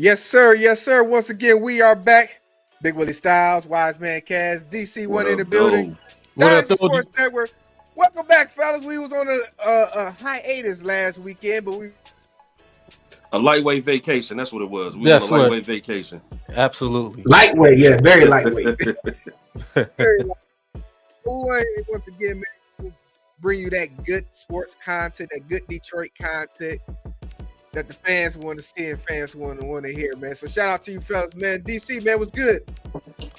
Yes, sir. Yes, sir. Once again, we are back. Big Willie Styles, Wise Man Cass, DC1 What in the up, building. though? What up, Dynasty though? Sports Network. Welcome back, fellas. We was on a hiatus last weekend, but we A lightweight vacation. That's what it was. We was on a That's what. lightweight vacation. Absolutely. Lightweight, yeah, very lightweight. very once again, man, we'll bring you that good sports content, that good Detroit content that the fans want to see and fans want to hear, man. So shout out to you, fellas, man. DC, man, was good.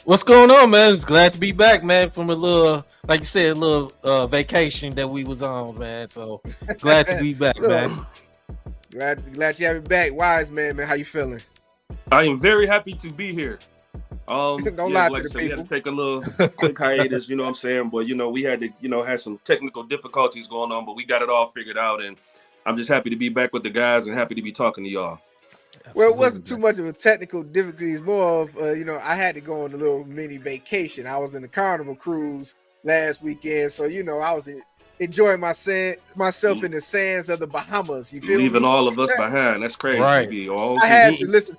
What's going on, man? It's glad to be back, man. From a little, like you said, a little vacation that we was on, man. So glad to be back, man. Glad you have it back, Wise Man. Man, how you feeling? I am very happy to be here. Don't yeah, lie like to I the said, we had people. to take a little quick hiatus, you know what I'm saying? But, we had to, had some technical difficulties going on, but we got it all figured out. And I'm just happy to be back with the guys and happy to be talking to y'all. Well, it wasn't too much of a technical difficulty. It's more of, I had to go on a little mini vacation. I was in the Carnival cruise last weekend. So, I was enjoying myself in the sands of the Bahamas. You feel Leaving me? all of us behind. That's crazy. Right. I had to listen.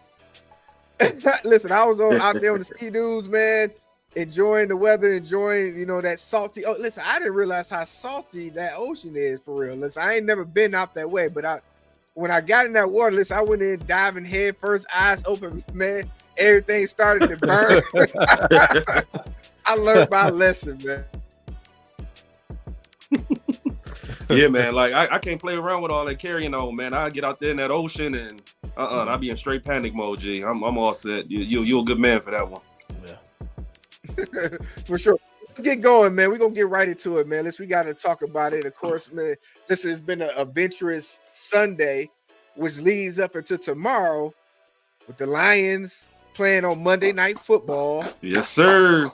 Listen, I was out there on the ski dudes, man, enjoying the weather, enjoying, that salty. Oh, listen, I didn't realize how salty that ocean is for real. Listen, I ain't never been out that way, but when I got in that water, listen, I went in diving head first, eyes open, man. Everything started to burn. I learned my lesson, man. Yeah, man. Like I can't play around with all that carrying on, man. I get out there in that ocean and I'll be in straight panic mode, G. I'm all set. You're a good man for that one. Yeah. For sure. Let's get going, man. We're gonna get right into it, man. We gotta talk about it. Of course, man, this has been an adventurous Sunday, which leads up into tomorrow with the Lions playing on Monday Night Football. Yes, sir.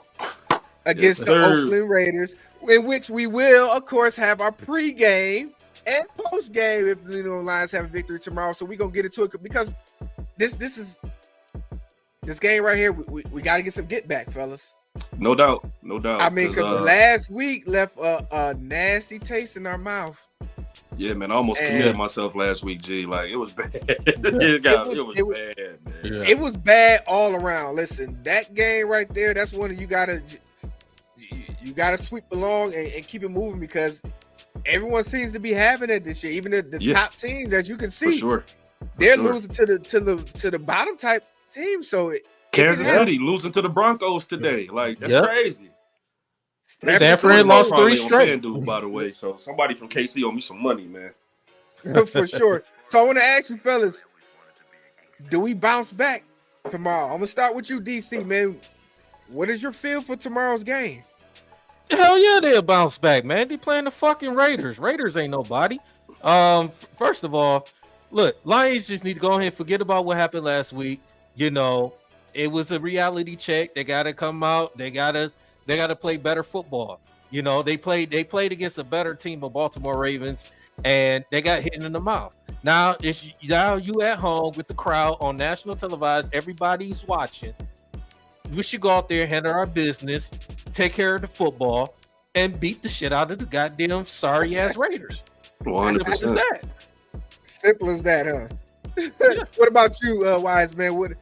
Against the Oakland Raiders, in which we will, of course, have our pregame and postgame if Lions have a victory tomorrow. So we're gonna get into it because this game right here, we got to get some get back, fellas. No doubt. I mean, because last week left a nasty taste in our mouth. Yeah, man, I almost committed myself last week, G. Like, it was bad. it was bad, man. Yeah. It was bad all around. Listen, that game right there, that's one you gotta sweep along and keep it moving because everyone seems to be having it this year. Even the top teams, as you can see, they're losing to the bottom type team. So Kansas City losing to the Broncos today. Like, that's crazy. Sanford lost 3 straight. FanDuel, by the way, so somebody from KC owe me some money, man. For sure. So I want to ask you, fellas, do we bounce back tomorrow? I'm gonna start with you, DC, man. What is your feel for tomorrow's game? Hell yeah, they'll bounce back, man. They playing the fucking Raiders. Raiders ain't nobody. First of all, look, Lions just need to go ahead and forget about what happened last week. It was a reality check. They gotta come out. They gotta play better football. They played against a better team of Baltimore Ravens, and they got hit in the mouth. Now you at home with the crowd on national televised. Everybody's watching. We should go out there, handle our business, take care of the football, and beat the shit out of the goddamn sorry ass Raiders. 100%. Simple as that. Simple as that, huh? What about you, Wise Man? What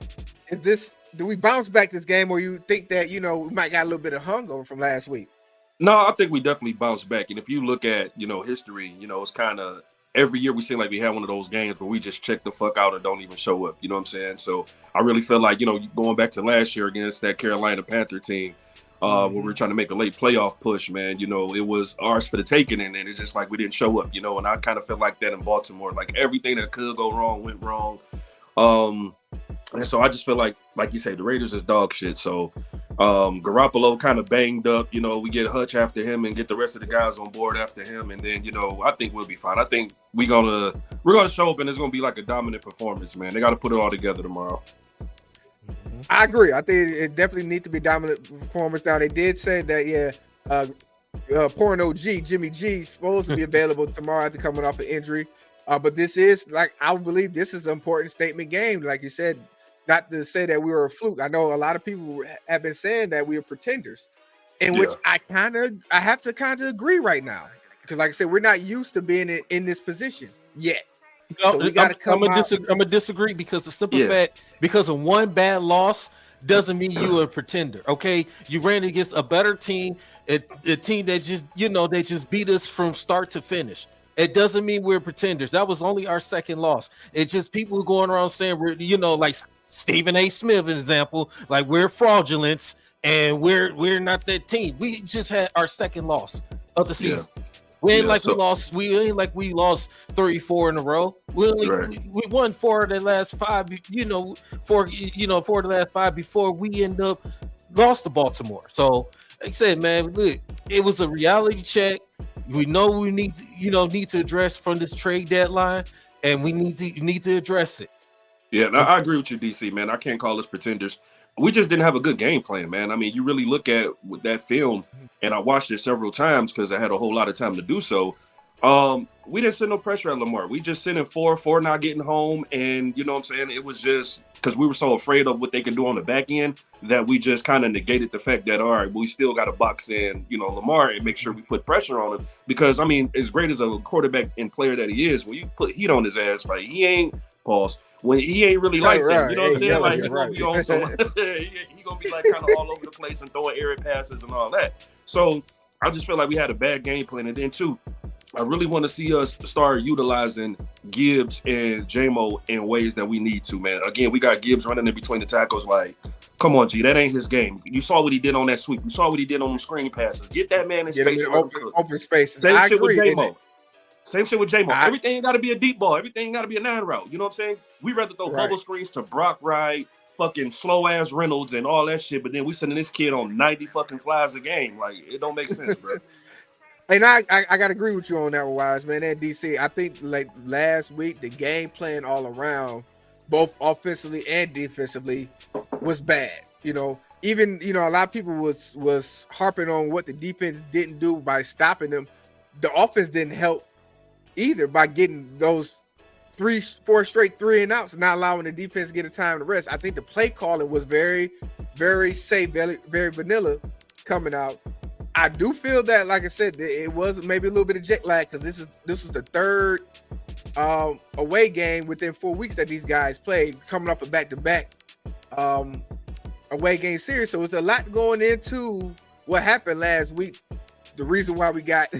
is this? Do we bounce back this game, or you think that we might got a little bit of hungover from last week? No, I think we definitely bounce back. And if you look at history, it's kind of every year we seem like we have one of those games where we just check the fuck out and don't even show up. You know what I'm saying? So I really feel like going back to last year against that Carolina Panther team, when we were trying to make a late playoff push, man, it was ours for the taking, and it's just like we didn't show up, and I kind of feel like that in Baltimore. Like everything that could go wrong went wrong. And so I just feel like you say, the Raiders is dog shit. So Garoppolo kind of banged up, we get Hutch after him and get the rest of the guys on board after him. And then, I think we'll be fine. I think we're gonna show up and it's gonna be like a dominant performance, man. They got to put it all together tomorrow. I agree. I think it definitely needs to be dominant performance. Now they did say that, Porno G, Jimmy G, supposed to be available tomorrow after coming off an injury. But this is I believe this is an important statement game. Like you said, not to say that we were a fluke. I know a lot of people have been saying that we are pretenders, in which I have to kind of agree right now. Because like I said, we're not used to being in this position yet. No, So we got to come out. I'm gonna disagree because the simple Yeah. fact, because of one bad loss doesn't mean you're a pretender. Okay, you ran against a better team, a team that just they just beat us from start to finish. It doesn't mean we're pretenders. That was only our second loss. It's just people going around saying we're like Stephen A. Smith, an example, like we're fraudulent and we're not that team. We just had our second loss of the season. We ain't we lost 3-4 in a row. We won 4 of the last 5, 4 of the last 5 before we end up lost to Baltimore. So like I said, man, look, it was a reality check. We know we need to address from this trade deadline, and we need to address it. Yeah, no, I agree with you, DC, man. I can't call us pretenders. We just didn't have a good game plan, man. I mean, you really look at with that film, and I watched it several times because I had a whole lot of time to do so. We didn't send no pressure at Lamar. We just sent him 4 not getting home, and you know what I'm saying? It was just because we were so afraid of what they can do on the back end that we just kind of negated the fact that, all right, we still got to box in, Lamar and make sure we put pressure on him. Because, I mean, as great as a quarterback and player that he is, when you put heat on his ass, like he ain't, when he ain't really like that, you know what I'm saying? Like, he's going to be on some, he going to be like kind of all over the place and throwing air passes and all that. So I just feel like we had a bad game plan. And then, too, I really want to see us start utilizing Gibbs and J-Mo in ways that we need to, man. Again, we got Gibbs running in between the tackles. Like, come on, G, that ain't his game. You saw what he did on that sweep. You saw what he did on them screen passes. Get that man in space. Open spaces. Same shit with J-Mo. Same shit with J-Mo. Everything ain't got to be a deep ball. Everything ain't got to be a 9 route. You know what I'm saying? We rather throw bubble screens to Brock Wright, fucking slow-ass Reynolds and all that shit, but then we sending this kid on 90 fucking flies a game. Like, it don't make sense, bro. And I got to agree with you on that one, Wise, man. And DC, I think like last week, the game plan all around, both offensively and defensively, was bad. Even a lot of people was harping on what the defense didn't do by stopping them. The offense didn't help either by getting those 3-4 straight 3 and outs, not allowing the defense to get a time to rest. I think the play calling was very, very safe, very, very vanilla coming out. I do feel that, like I said, it was maybe a little bit of jet lag because this was the third away game within 4 weeks that these guys played, coming off a back-to-back away game series. So it's a lot going into what happened last week. The reason why we got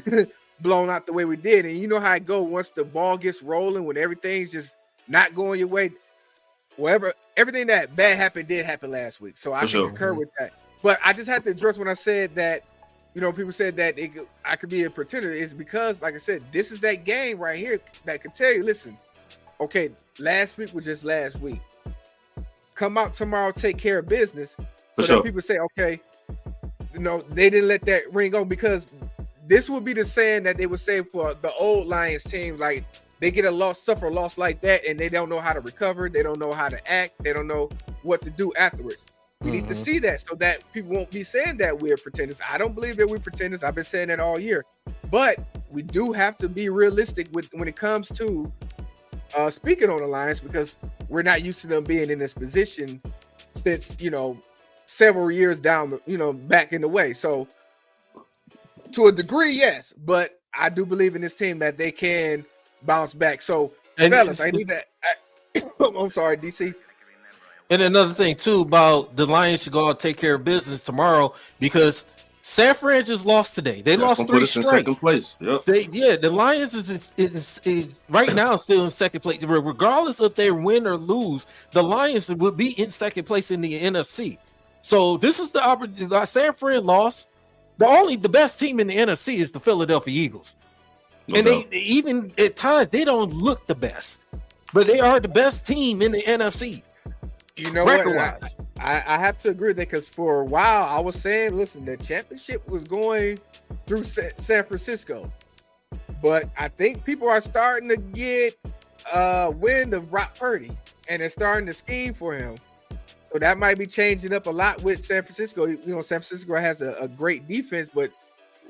blown out the way we did, and you know how it go once the ball gets rolling, when everything's just not going your way. Everything that bad happened did happen last week. So I concur with that. But I just had to address when I said that. People said that I could be a pretender. It's because, like I said, this is that game right here that could tell you, listen, okay, last week was just last week. Come out tomorrow, take care of business. So that people say, okay, they didn't let that ring on, because this would be the saying that they would say for the old Lions team, like they get suffer a loss like that, and they don't know how to recover. They don't know how to act. They don't know what to do afterwards. We need to see that so that people won't be saying that we're pretenders. I don't believe that we're pretenders. I've been saying that all year. But we do have to be realistic when it comes to speaking on the Lions, because we're not used to them being in this position since, several years down, back in the way. So to a degree, yes. But I do believe in this team that they can bounce back. So, fellas, I need that. I'm sorry, DC. And another thing too about the Lions should go out and take care of business tomorrow, because San Fran just lost today. They lost 3 straight. In second place. Yep. The Lions is right now still in second place. Regardless if they win or lose, the Lions would be in second place in the NFC. So this is the opportunity. San Fran lost. The best team in the NFC is the Philadelphia Eagles. And they even at times they don't look the best, but they are the best team in the NFC. You know what? I have to agree with that, because for a while I was saying, listen, the championship was going through San Francisco, but I think people are starting to get wind of Brock Purdy, and they're starting to scheme for him. So that might be changing up a lot with San Francisco. San Francisco has a great defense, but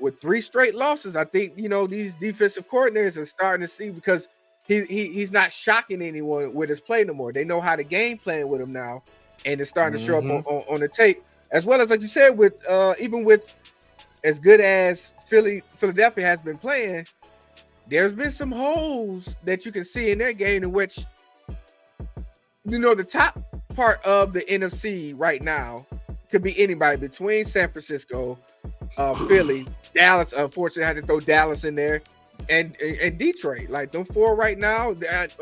with 3 straight losses, I think these defensive coordinators are starting to see, because he's not shocking anyone with his play no more. They know how to game plan with him now, and it's starting to show up on the tape, as well as, like you said, with even with as good as Philadelphia has been playing, there's been some holes that you can see in that game in which, you know, the top part of the NFC right now could be anybody between San Francisco, Philly, Dallas. Unfortunately, I had to throw Dallas in there, and Detroit. Like them four right now,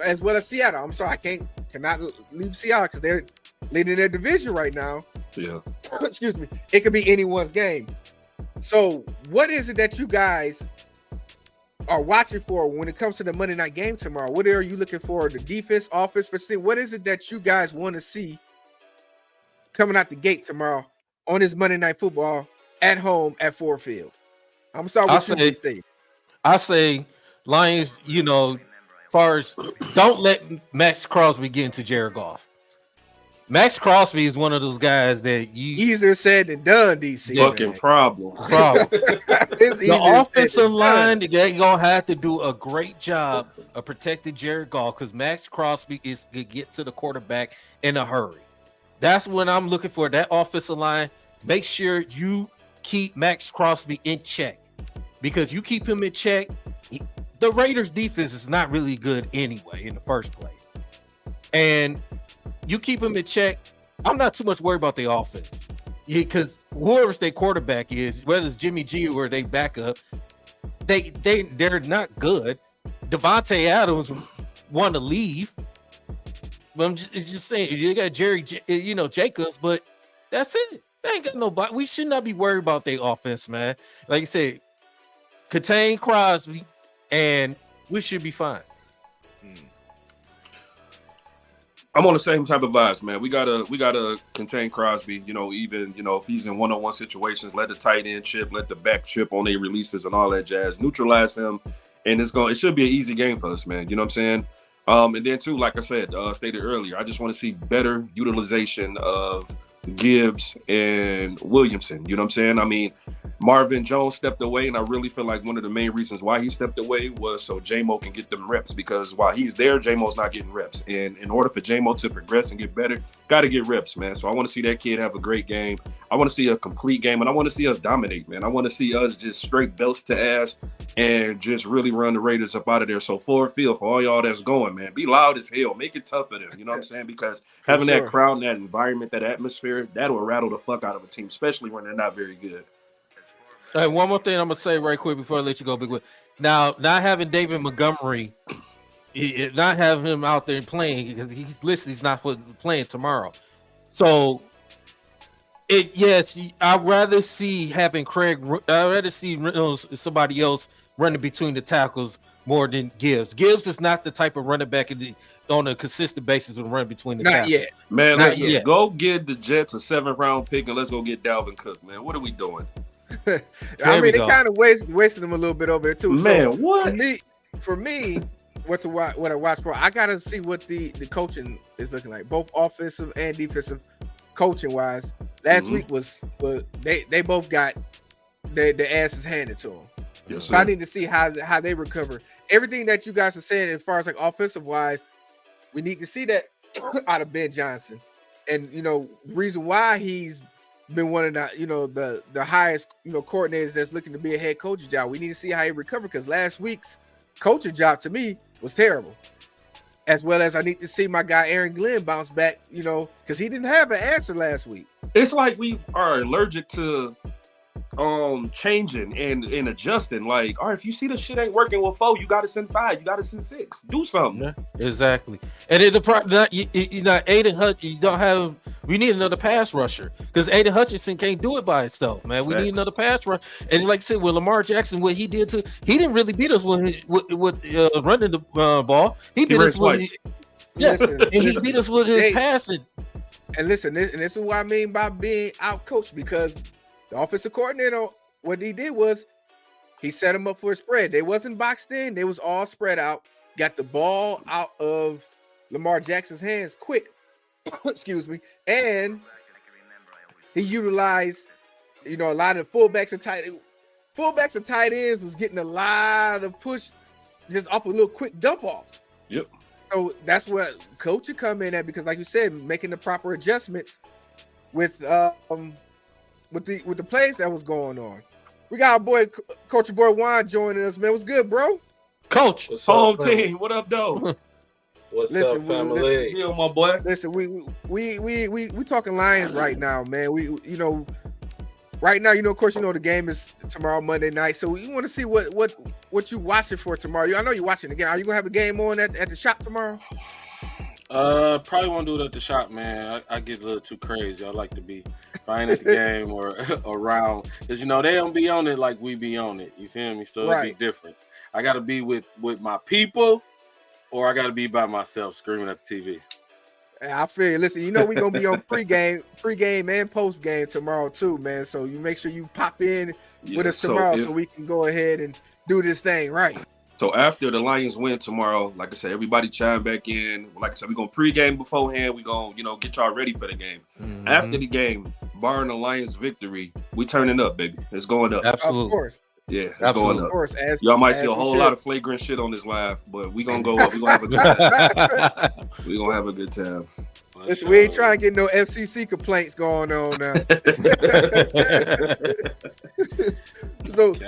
as well as Seattle. I'm sorry, I cannot leave Seattle because they're leading their division right now. Yeah. Excuse me. It could be anyone's game. So, what is it that you guys are watching for when it comes to the Monday night game tomorrow? What are you looking for? The defense, offense, but what is it that you guys want to see coming out the gate tomorrow on this Monday Night Football at home at Ford Field? I'm gonna start with you. I say Lions, you know, far as don't let Max Crosby get into Jared Goff. Max Crosby is one of those guys that easier said than done. DC fucking problem. The offensive line, they're gonna have to do a great job of protecting Jared Goff because Max Crosby is to get to the quarterback in a hurry. That's what I'm looking for. That offensive line. Make sure you keep Max Crosby in check because you keep him in check. The Raiders' defense is not really good anyway in the first place, and you keep him in check. I'm not too much worried about the offense because whoever's their quarterback is, whether it's Jimmy G or they backup, they're not good. Devontae Adams want to leave. But I'm just saying you got Jerry, you know, Jacobs, but that's it. They ain't got nobody. We should not be worried about their offense, man. Like I said, contain Crosby, and we should be fine. I'm on the same type of vibes, man. We gotta contain Crosby. You know, even if he's in one-on-one situations, let the tight end chip, let the back chip on their releases and all that jazz. Neutralize him, and it should be an easy game for us, man. You know what I'm saying? And then too, like I said, stated earlier, I just want to see better utilization of Gibbs and Williamson. You know what I'm saying? I mean, Marvin Jones stepped away, and I really feel like one of the main reasons why he stepped away was so J-Mo can get them reps, because while he's there, J-Mo's not getting reps. And in order for J-Mo to progress and get better, got to get reps, man. So I want to see that kid have a great game. I want to see a complete game, and I want to see us dominate, man. I want to see us just straight belts to ass and just really run the Raiders up out of there. So Ford Field, for all y'all that's going, man, be loud as hell. Make it tough for them. You know what I'm saying? Because having that crowd, that environment, that atmosphere, that will rattle the fuck out of a team, especially when they're not very good. All right, one more thing I'm gonna say right quick before I let you go, Big Will. Now, not having David Montgomery, not having him out there playing because he's listed, he's not playing tomorrow. So, I'd rather see having Craig. I'd rather see somebody else running between the tackles more than Gibbs. Gibbs is not the type of running back on a consistent basis to run between the tackles. Not yet, man. Let's go get the Jets a 7th round pick and let's go get Dalvin Cook, man. What are we doing? I mean, they kind of wasted him a little bit over there too. Man, so what? For me, what I watch for, I gotta see what the coaching is looking like, both offensive and defensive coaching wise. Last week was they both got their asses handed to them. Yes, so I need to see how they recover. Everything that you guys are saying as far as like offensive wise, we need to see that out of Ben Johnson, and reason why he's been one of the the highest coordinators that's looking to be a head coach's job. We need to see how he recovered, because last week's coaching job to me was terrible. As well as I need to see my guy Aaron Glenn bounce back, because he didn't have an answer last week. It's like we are allergic to changing and adjusting. Like, all right, if you see the shit ain't working with 4, you got to send 5, you got to send 6. Do something. Yeah, exactly. And it's a problem. Aiden Hutchinson. You don't have. We need another pass rusher, because Aiden Hutchinson can't do it by himself, man. We need another pass rusher. And like I said, with Lamar Jackson, what he did he didn't really beat us with running the ball. He beat us with and he beat us with his passing. And listen, and this is what I mean by being out coached, because the offensive coordinator, what he did was he set them up for a spread. They wasn't boxed in. They was all spread out. Got the ball out of Lamar Jackson's hands quick. Excuse me. And he utilized, a lot of fullbacks and tight ends was getting a lot of push just off a little quick dump off. Yep. So that's where coach would come in at, because like you said, making the proper adjustments with the plays that was going on. We got our boy Coach Boy Juan joining us, man. What's good, bro? Coach. What's Home up, family? team. What up, though? What's Listen, up, family? Yeah, my boy. Listen, we talking Lions right now, man. We right now, of course, the game is tomorrow, Monday night. So we want to see what you watching for tomorrow. I know you're watching the game. Are you gonna have a game on at the shop tomorrow? Probably won't do it at the shop, man. I get a little too crazy. I like to be fine at the game or around, because they don't be on it like we be on it. You feel me? So Right. it'd be different. I got to be with my people, or I got to be by myself screaming at the TV. I feel you. Listen, we're gonna be on pregame and postgame tomorrow too, man. So you make sure you pop in with us tomorrow so we can go ahead and do this thing right. So after the Lions win tomorrow, like I said, everybody chime back in. Like I said, we're going to pregame beforehand. We're going to, get y'all ready for the game. Mhm. After the game, barring the Lions victory, we turning up, baby. It's going up. Absolutely. Of course. Yeah, it's Absolutely. going Of up. course. Y'all might see as a we whole should. lot of flagrant shit on this live, but we're going to go up. We're going to have a good time. We're going to have a good time. Listen, we ain't trying to get no FCC complaints going on now.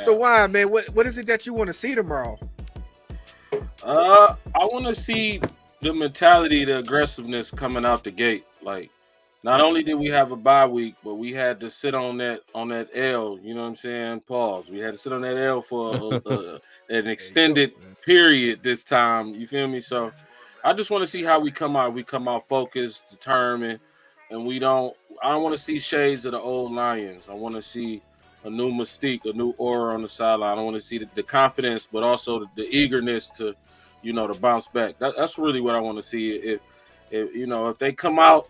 So why, man? What is it that you want to see tomorrow? I want to see the mentality, the aggressiveness coming out the gate. Like, not only did we have a bye week, but we had to sit on that L. You know what I'm saying? Pause. We had to sit on that L for an extended period this time. You feel me? So I just want to see how we come out. We come out focused, determined, and I don't want to see shades of the old Lions. I want to see a new mystique, a new aura on the sideline. I want to see the confidence, but also the eagerness to, to bounce back. That's really what I want to see. If they come out,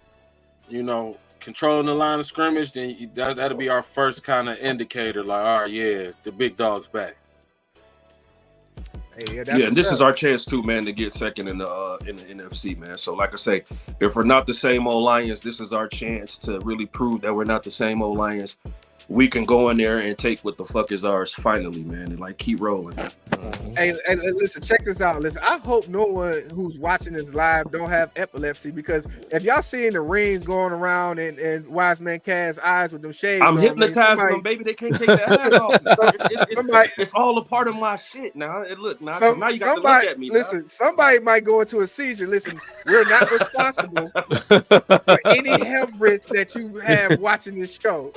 controlling the line of scrimmage, then that'll be our first kind of indicator. Like, all right, yeah, the big dog's back. Hey, And this is our chance too, man, to get second in the NFC, man. So, like I say, if we're not the same old Lions, this is our chance to really prove that we're not the same old Lions. We can go in there and take what the fuck is ours finally, man, and keep rolling. Hey, listen, check this out. Listen, I hope no one who's watching this live don't have epilepsy, because if y'all seeing the rings going around and Wise Man Kaz's eyes with them shades, I'm hypnotizing them, baby. They can't take their eyes off me. It's all a part of my shit now. Now you got to look at me. Listen, somebody might go into a seizure. Listen, we're not responsible for any health risks that you have watching this show.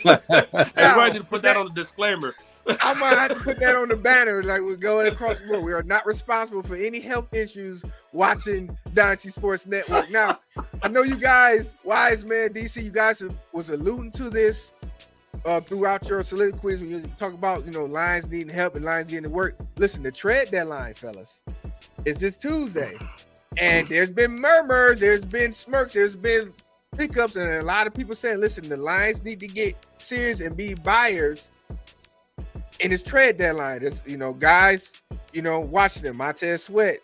Everybody need to put that on the disclaimer. I might have to put that on the banner, like we're going across the board. We are not responsible for any health issues watching Dynasty Sports Network. Now, I know you guys, Wise Man, DC, you guys was alluding to this throughout your soliloquies when you talk about, Lions needing help and Lions getting to work. Listen, the trade deadline, fellas, is this Tuesday. And there's been murmurs, there's been smirks, there's been pickups, and a lot of people saying, listen, the Lions need to get serious and be buyers in this trade deadline. It's, guys, watching them. Montez Sweat,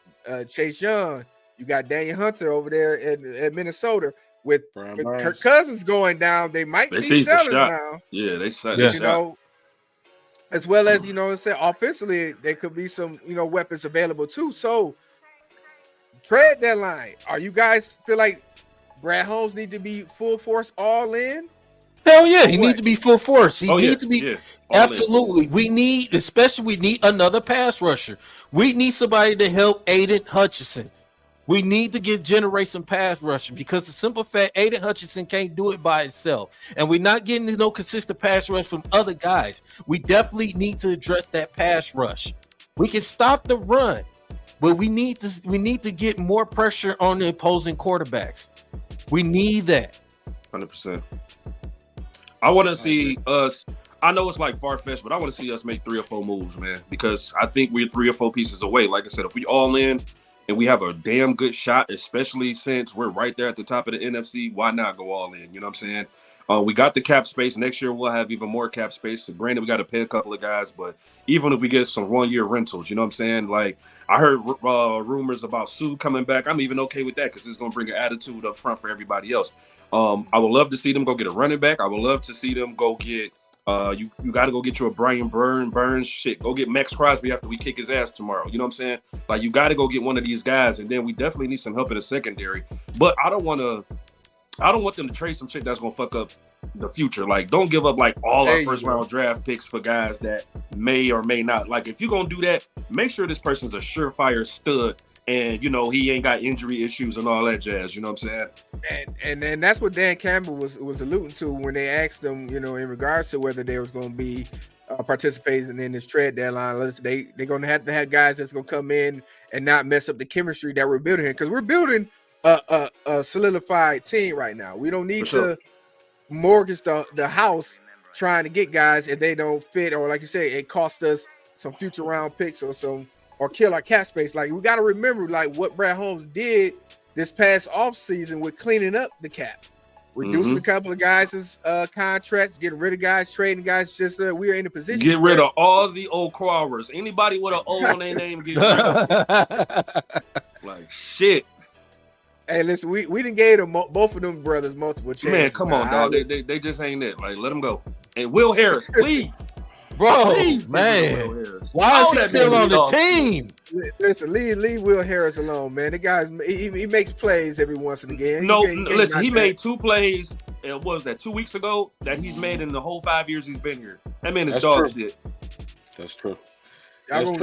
Chase Young. You got Daniel Hunter over there at Minnesota. With Kirk Cousins going down, they might be sellers now. Yeah, they said as well as, it said offensively, there could be some, weapons available too. So, trade deadline. Are you guys feel like Brad Holmes need to be full force all in? Hell yeah, he needs to be full force. He needs to be absolutely. We need another pass rusher. We need somebody to help Aiden Hutchinson. We need to generate some pass rushing, because the simple fact Aiden Hutchinson can't do it by itself, and we're not getting no consistent pass rush from other guys. We definitely need to address that pass rush. We can stop the run, but we need to get more pressure on the opposing quarterbacks. We need that. 100%. I want to see us. I know it's far-fetched, but I want to see us make 3 or 4 moves, man, because I think we're 3 or 4 pieces away. Like I said, if we all in and we have a damn good shot, especially since we're right there at the top of the NFC, why not go all in? You know what I'm saying? We got the cap space. Next year, we'll have even more cap space. So granted, we got to pay a couple of guys, but even if we get some 1-year rentals, you know what I'm saying? I heard rumors about Sue coming back. I'm even okay with that, because it's going to bring an attitude up front for everybody else. I would love to see them go get a running back. I would love to see them go get you got to go get you a Brian Burns. Shit, go get Max Crosby after we kick his ass tomorrow. You know what I'm saying? You got to go get one of these guys, and then we definitely need some help in the secondary. But I don't want to I don't want them to trade some shit that's gonna fuck up the future. Like, don't give up like all There our you first go. round draft picks for guys that may or may not. Like, if you're gonna do that, make sure this person's a surefire stud, and you know he ain't got injury issues and all that jazz. You know what I'm saying? And that's what Dan Campbell was alluding to when they asked him, you know, in regards to whether they was going to be participating in this trade deadline. Listen, they're going to have guys that's going to come in and not mess up the chemistry that we're building here, because we're building a solidified team right now. We don't need to mortgage the house trying to get guys if they don't fit, or like you say, it costs us some future round picks or kill our cap space. Like, we got to remember like what Brad Holmes did this past offseason with cleaning up the cap, reducing a couple of guys' contracts, getting rid of guys, trading guys. Just we are in a position. Get rid of all the old crawlers. Anybody with an O on their name, get rid of. Like shit. Hey, listen, we didn't gave them both of them brothers multiple chances. Man, come on, dog. They just ain't it. Like, let them go. And Will Harris, please. Bro, Please, man, Will Harris. why is All he that still man on the dog. team? Listen, leave Will Harris alone, man. The guy, he makes plays every once in a while. No, listen, he made 2 plays. What was that, 2 weeks ago, that he's made in the whole 5 years he's been here. That man is That's dog true. shit. That's true. Y'all That's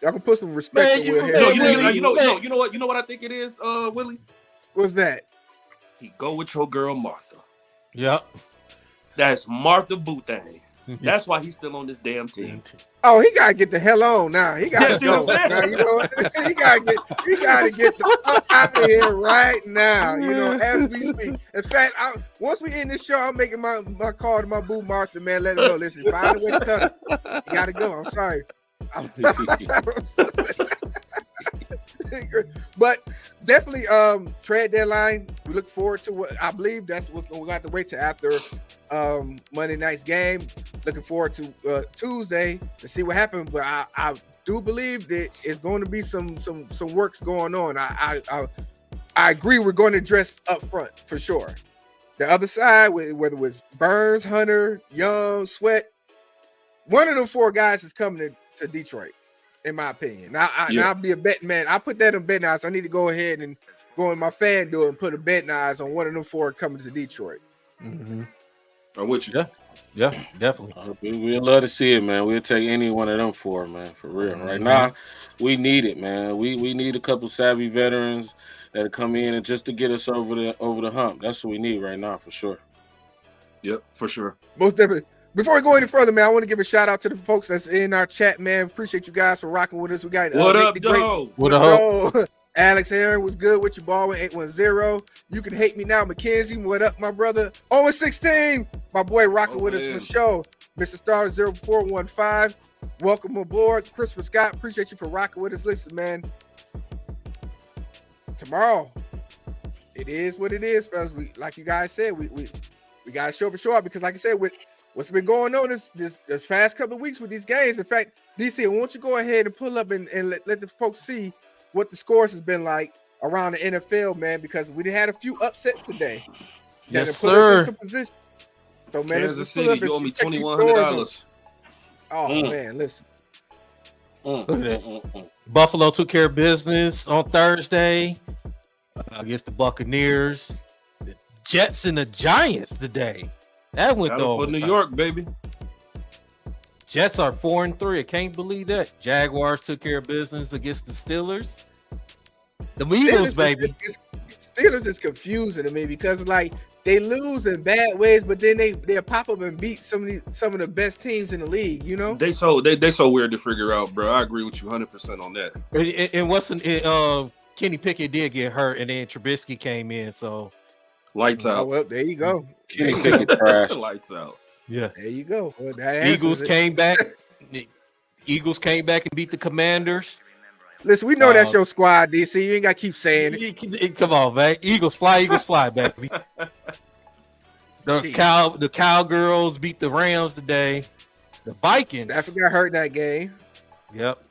gonna put some respect Man, on Will you- Harris. You know what I think it is, Willie? What's that? He go with your girl Martha. Yep. That's Martha Boothang. That's why he's still on this damn team. Oh, he gotta get the hell on now. He gotta Yeah, see go. what I'm saying? Now, you know what? he gotta get the fuck out of here right now. You know, as we speak. In fact, once we end this show, I'm making my call to my boo Martha, man. Let her know. Listen, find a way to cut her. You gotta go. I'm sorry. But definitely trade deadline. We look forward to what I believe that's what we got to wait till after Monday night's game. Looking forward to Tuesday to see what happens. But I do believe that it's going to be some works going on. I agree we're going to address up front for sure. The other side, whether it's Burns, Hunter, Young, Sweat, one of them 4 guys is coming to Detroit. In my opinion, I'll be a betting man. I put that in betting odds. I need to go ahead and go in my FanDuel and put a betting odds on one of them 4 coming to Detroit. Mm-hmm. I'm with you. Yeah, definitely. We'd love to see it, man. We'll take any one of them 4, man, for real. Right now, we need it, man. We need a couple savvy veterans that come in and just to get us over the hump. That's what we need right now, for sure. Yep, for sure. Most definitely. Before we go any further, man, I want to give a shout out to the folks that's in our chat, man. Appreciate you guys for rocking with us. We got What Nick up, the Great. dog? What up? Bro, Alex Heron was good with your ball with 810. You can hate me now, Mackenzie. What up, my brother? 0-16. My boy rocking with us for the show. Mr. Star 0415. Welcome aboard. Christopher Scott, appreciate you for rocking with us. Listen, man. Tomorrow, it is what it is, fellas. We, like you guys said, we gotta show up and show up, because like I said, with what's been going on this past couple of weeks with these games. In fact, DC, why don't you go ahead and pull up and let the folks see what the scores has been like around the NFL, man, because we had a few upsets today. Yes, sir. So, man, Kansas let's pull up City, you owe and me check these scores. $2,100. Oh, man, listen. Look at that. Buffalo took care of business on Thursday against the Buccaneers. The Jets and the Giants today. That went Got it for New York, baby. Jets are 4-3. I can't believe that. Jaguars took care of business against the Steelers. The Eagles, baby. Steelers is confusing to me because like they lose in bad ways, but then they'll pop up and beat some of the best teams in the league. You know, They so weird to figure out, bro. I agree with you 100% on that. And what's Kenny Pickett did get hurt, and then Trubisky came in. So Lights oh, out. well, there you go. Kenny Pickett trash. Lights out. yeah, There you go. Well, that Eagles answers it. came back. Eagles came back and beat the Commanders. Listen, we know that's your squad, DC. You ain't got to keep saying it. Come on, man. Eagles fly, baby. The Cowgirls beat the Rams today. The Vikings. Stafford got hurt that game. Yep.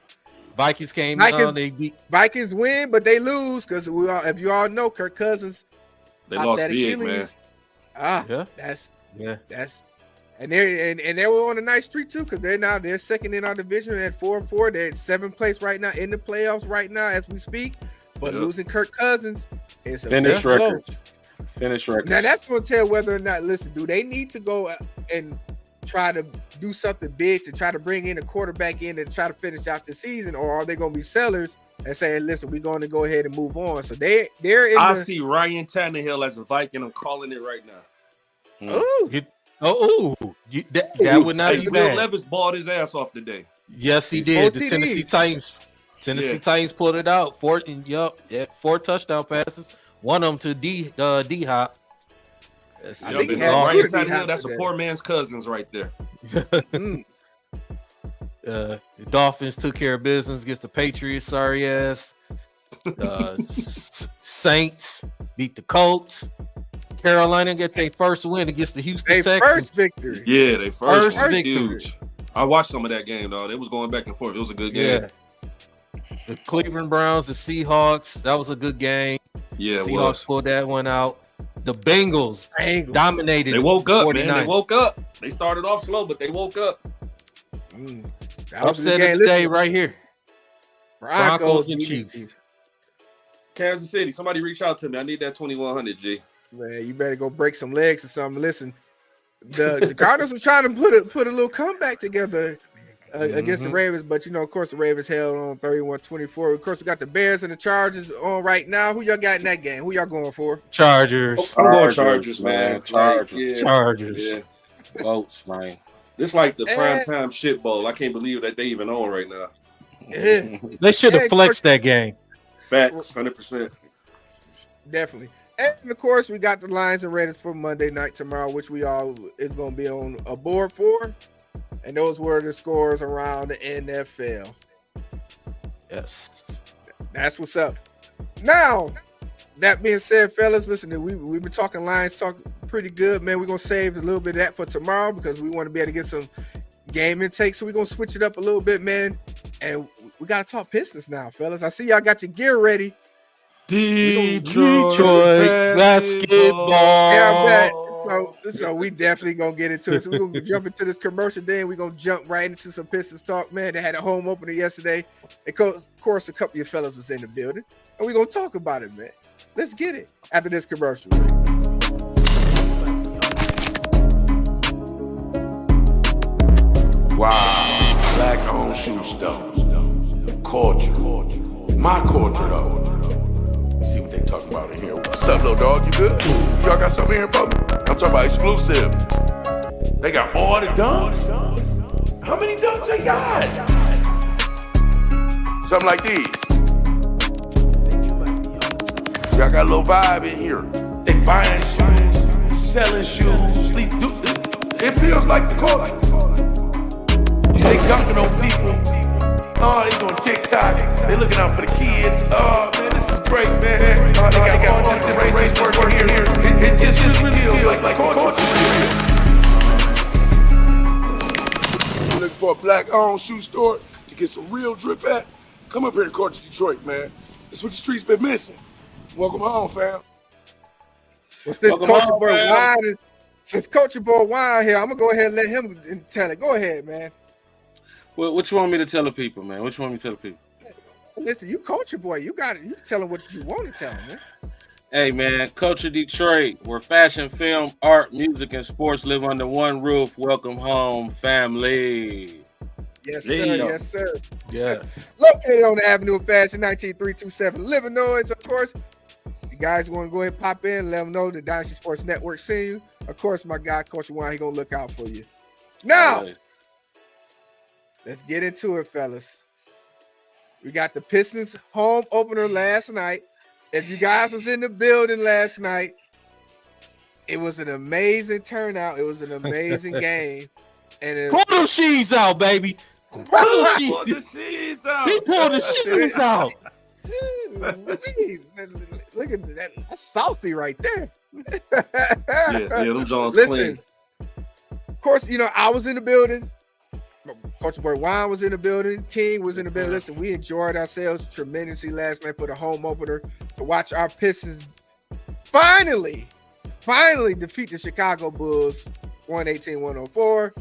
Vikings came Vikings- on. They beat. Vikings win, but they lose because if you all know, Kirk Cousins They out lost that big, man. Achilles. Ah, Yeah. that's and they were on a nice streak too, because they're second in our division at 4-4. They're at 7th place right now in the playoffs right now as we speak. But Yep. losing Kirk Cousins is a Finish big blow. records. Finish records. Now that's going to tell whether or not. Listen, do they need to go and try to do something big to try to bring in a quarterback in and try to finish out the season, or are they going to be sellers and saying, "Listen, we're going to go ahead and move on"? So they're in. I see Ryan Tannehill as a Viking. I'm calling it right now. Ooh, That would not be Will bad. Levis balled his ass off today. Yes, he He's did. The 4 Tennessee TDs. Titans pulled it out. 4 touchdown passes. One of them to D Hop. I think he had Ryan two to Tannehill, D-Hop that's a today. poor man's cousins right there. Mm. The Dolphins took care of business against the Patriots. Sorry ass. Saints beat the Colts. Carolina get their first win against the Houston They Texans. first victory. Yeah, they first First was victory. huge. I watched some of that game, though. It was going back and forth. It was a good game. Yeah. The Cleveland Browns, the Seahawks. That was a good game. Yeah, it Seahawks was. pulled that one out. The Bengals Bengals. dominated. They woke up, 49. man. They woke up. They started off slow, but they woke up. That was the Upset game. of the day Listen, right here. Broncos and beating Chiefs. Kansas City, somebody reach out to me. I need that 2100, G. Man, you better go break some legs or something. Listen, the Cardinals was trying to put a little comeback together against the Ravens, but of course, the Ravens held on 31-24. Of course, we got the Bears and the Chargers on right now. Who y'all got in that game? Who y'all going for? Chargers. I'm going Chargers, man. man. Chargers. Yeah. Chargers. Yeah. Votes, man. This like the Eh. prime time shit bowl. I can't believe that they even on right now. Yeah, They should have Hey, flexed that game. Facts, 100%. definitely. And of course, we got the Lions and Raiders for Monday night tomorrow, which we all is going to be on a board for. And those were the scores around the NFL. Yes. That's what's up. Now, that being said, fellas, listen, we've been talking Lions talk pretty good, man. We're going to save a little bit of that for tomorrow because we want to be able to get some game intake. So we're going to switch it up a little bit, man. And we got to talk Pistons now, fellas. I see y'all got your gear ready. Detroit basketball. Yeah, I'm back. So we definitely gonna get into it. So we're gonna jump into this commercial, then we're gonna jump right into some Pistons talk. Man, they had a home opener yesterday. And of course, a couple of your fellas was in the building. And we're gonna talk about it, man. Let's get it after this commercial. Wow, black owned shoe stores. Culture. My culture though. You see what they talking about in here. What's up, little dog? You good? Y'all got something here for me? I'm talking about exclusive. They got all the dunks? How many dunks they got? Something like these. Y'all got a little vibe in here. They buying shoes, selling shoes. It feels like the culture. They dunking on people. Oh, they doing TikTok. They looking out for the kids. Oh, man, this is great, man. Oh, they got all the races working here. It just really feels like culture. Looking for a black-owned shoe store to get some real drip at? Come up here to Culture Detroit, man. That's what the streets been missing. Welcome home, fam. Since Welcome Culture on, Boy man. Wine, since Culture Boy Wine here, I'm gonna go ahead and let him tell it. Go ahead, man. What you want me to tell the people, man? What you want me to tell the people? Listen, you Culture Boy, you got it. You can tell him what you want to tell him, man. Hey, man, Culture Detroit, where fashion, film, art, music, and sports live under one roof. Welcome home, family. Yes, There sir. you go. Yes, sir. Yes. Located on the Avenue of Fashion, 19327 Illinois, of course. You guys want to go ahead and pop in, let them know the Dynasty Sports Network seen you. Of course, my guy, Culture Wine, he gonna look out for you. Now, let's get into it, fellas. We got the Pistons home opener last night. If you guys was in the building last night, it was an amazing turnout. It was an amazing game. And it, Pull them sheets out, baby. Pull them sheets. sheets out. He pulled the sheets out. look at that. That's salty right there. Yeah, them Jones Listen, clean. of course, I was in the building. Culture Boy Wine was in the building. King was in the building. Listen, we enjoyed ourselves tremendously last night for the home opener to watch our Pistons finally defeat the Chicago Bulls 118-104.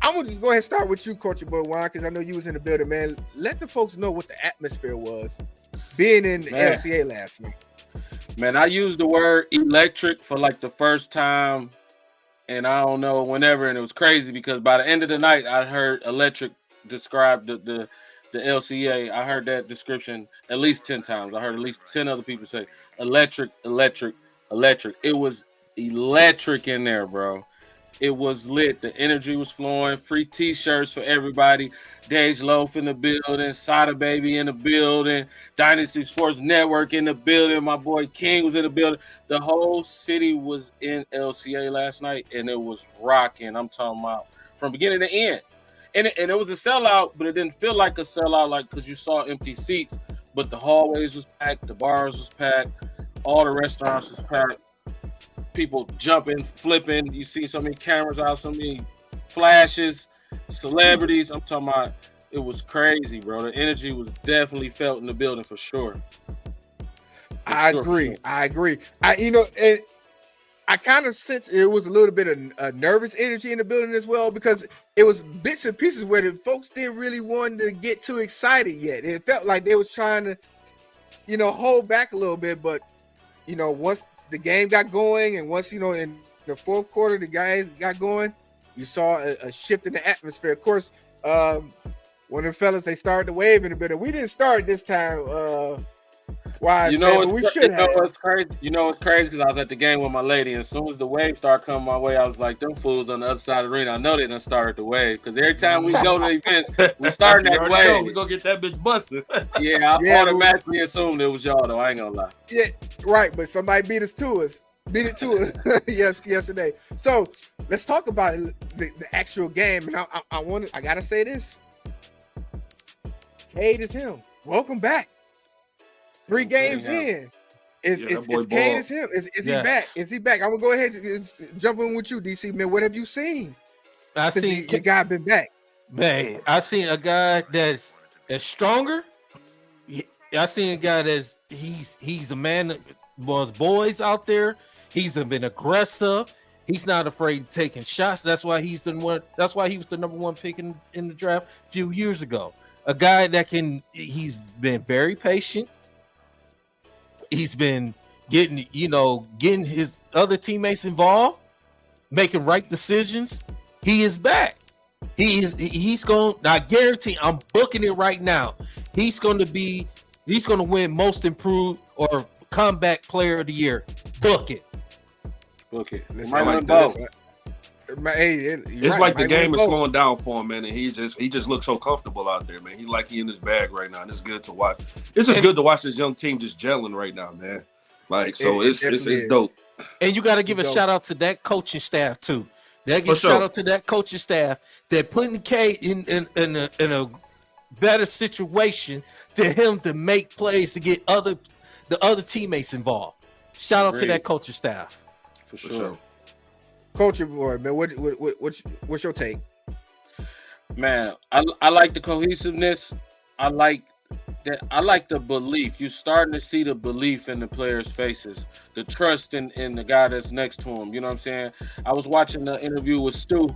I'm gonna just go ahead and start with you, Culture Boy Wine, because I know you was in the building, man. Let the folks know what the atmosphere was being in the Man. LCA last night. Man, I used the word electric for like the first time, and I don't know whenever, and it was crazy because by the end of the night, I heard electric describe the LCA. I heard that description at least 10 times. I heard at least 10 other people say electric, electric, electric. It was electric in there, bro. It was lit. The energy was flowing. Free T-shirts for everybody. Dage Loaf in the building. Sada Baby in the building. Dynasty Sports Network in the building. My boy King was in the building. The whole city was in LCA last night, and it was rocking. I'm talking about from beginning to end. And it was a sellout, but it didn't feel like a sellout, like because you saw empty seats. But the hallways was packed. The bars was packed. All the restaurants was packed. People jumping, flipping. You see so many cameras out, so many flashes, celebrities. I'm talking about it was crazy, bro. The energy was definitely felt in the building for sure. I agree. And I kind of sense it was a little bit of nervous energy in the building as well, because it was bits and pieces where the folks didn't really want to get too excited yet. It felt like they was trying to, hold back a little bit, but once the game got going, and once in the fourth quarter the guys got going, you saw a shift in the atmosphere. Of course, one of the fellas, they started to wave in a bit. We didn't start this time. Why? We should have. What's crazy? It's crazy because I was at the game with my lady, and as soon as the wave started coming my way, I was like, "Them fools on the other side of the arena, I know they done started the wave." Because every time we go to the events, we start that wave. We gonna get that bitch busted. Yeah, I automatically assumed it was y'all though. I ain't gonna lie. Yeah, right. But somebody beat it to us. Yesterday. So let's talk about the actual game. And I gotta say this. Cade is him. Welcome back. 3 games in. Is Cade is him? Is he back? Is he back? I'm gonna go ahead and jump in with you, DC man. What have you seen? I seen your guy been back. Man, I seen a guy that's stronger. I seen a guy that's he's a man that was boys out there. He's been aggressive. He's not afraid of taking shots. That's why he's the one. That's why he was the number 1 pick in the draft a few years ago. A guy that he's been very patient. He's been getting his other teammates involved, making right decisions. He is back. He's going. I guarantee. I'm booking it right now. He's going to win Most Improved or Comeback Player of the Year. Book it. Might win both. It's like the game is slowing down for him, man, and he just looks so comfortable out there, man. He in his bag right now, and it's good to watch. It's just good to watch this young team just gelling right now, man. Like, so it's dope. And you got to give a shout out to that coaching staff too. Shout out to that coaching staff that putting K in a better situation to him to make plays to get the other teammates involved. Shout out to that coaching staff. For sure. Culture boy, man. What's your take? Man, I like the cohesiveness. I like the belief. You're starting to see the belief in the players' faces, the trust in the guy that's next to him. You know what I'm saying? I was watching the interview with Stu,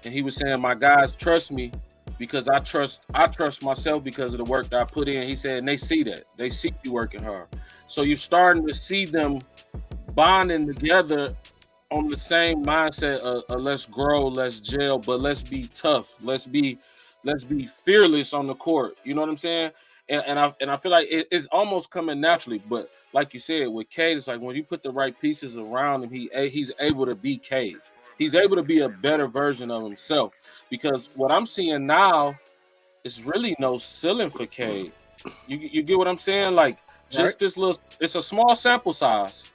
and he was saying, "My guys trust me because I trust myself because of the work that I put in." He said, and they see that. They see you working hard. So you're starting to see them bonding together on the same mindset of let's grow, let's gel, but let's be tough. Let's be fearless on the court. You know what I'm saying? And I feel like it's almost coming naturally. But like you said, with Cade, it's like when you put the right pieces around him, he's able to be Cade. He's able to be a better version of himself. Because what I'm seeing now is really no ceiling for Cade. You get what I'm saying? Like just this little. It's a small sample size.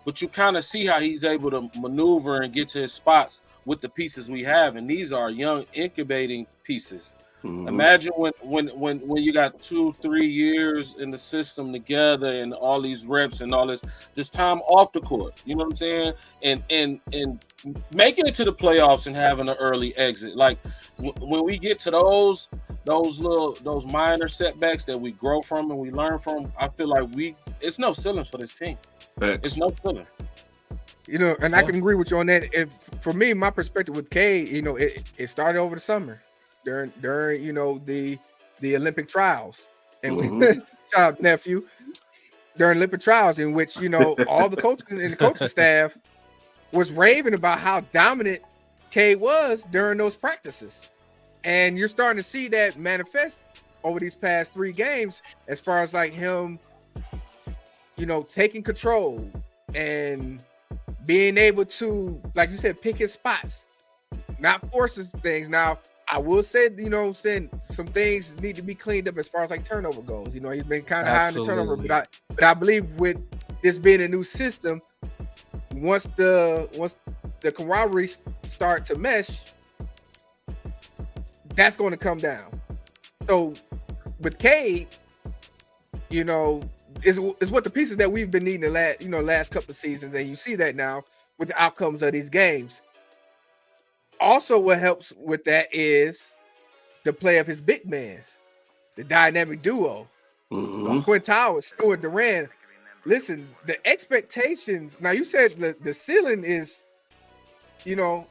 But you kind of see how he's able to maneuver and get to his spots with the pieces we have, and these are young incubating pieces. Mm-hmm. Imagine when you got 2-3 years in the system together and all these reps and all this time off the court. You know what I'm saying? And making it to the playoffs and having an early exit. Like when we get to those minor setbacks that we grow from and we learn from, I feel like it's no ceilings for this team. Thanks. It's no ceiling. And I can agree with you on that. For me, my perspective with Cade, it started over the summer during the Olympic trials, and we shout out nephew. during Olympic trials, in which all the coaches and the coaching staff was raving about how dominant Cade was during those practices, and you're starting to see that manifest over these past 3 games, as far as like him, taking control and being able to, like you said, pick his spots, not forces things. Now, I will say, saying some things need to be cleaned up as far as like turnover goes. He's been kind of high in the turnover, but I believe with this being a new system, once the camaraderie start to mesh, that's going to come down. So with Cade, is what the pieces that we've been needing the last couple of seasons, and you see that now with the outcomes of these games. Also, what helps with that is the play of his big man, the dynamic duo, Quinn Towers, Stuart Durant. Listen, the expectations. Now, you said the ceiling is, the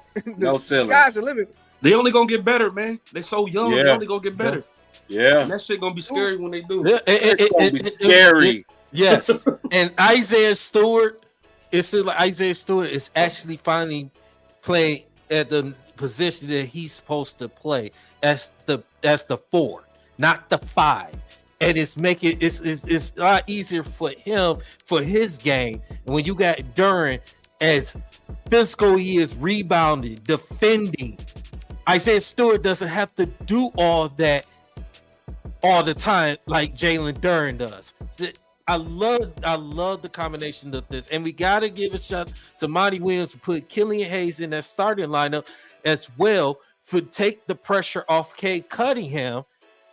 sky's the limit. They only gonna get better, man. They so young. Yeah. They only gonna get better. Yeah, and that shit gonna be scary when they do. It's gonna be scary. Yes, and Isaiah Stewart. It's like Isaiah Stewart is actually finally playing at the position that he's supposed to play as the 4, not the 5, and it's a lot easier for him for his game. And when you got Duren as physical, he is rebounding, defending. Isaiah Stewart doesn't have to do all that all the time like Jalen Duren does. I love the combination of this, and we gotta give a shout to Monty Williams to put Killian Hayes in that starting lineup as well, for take the pressure off Cade Cunningham,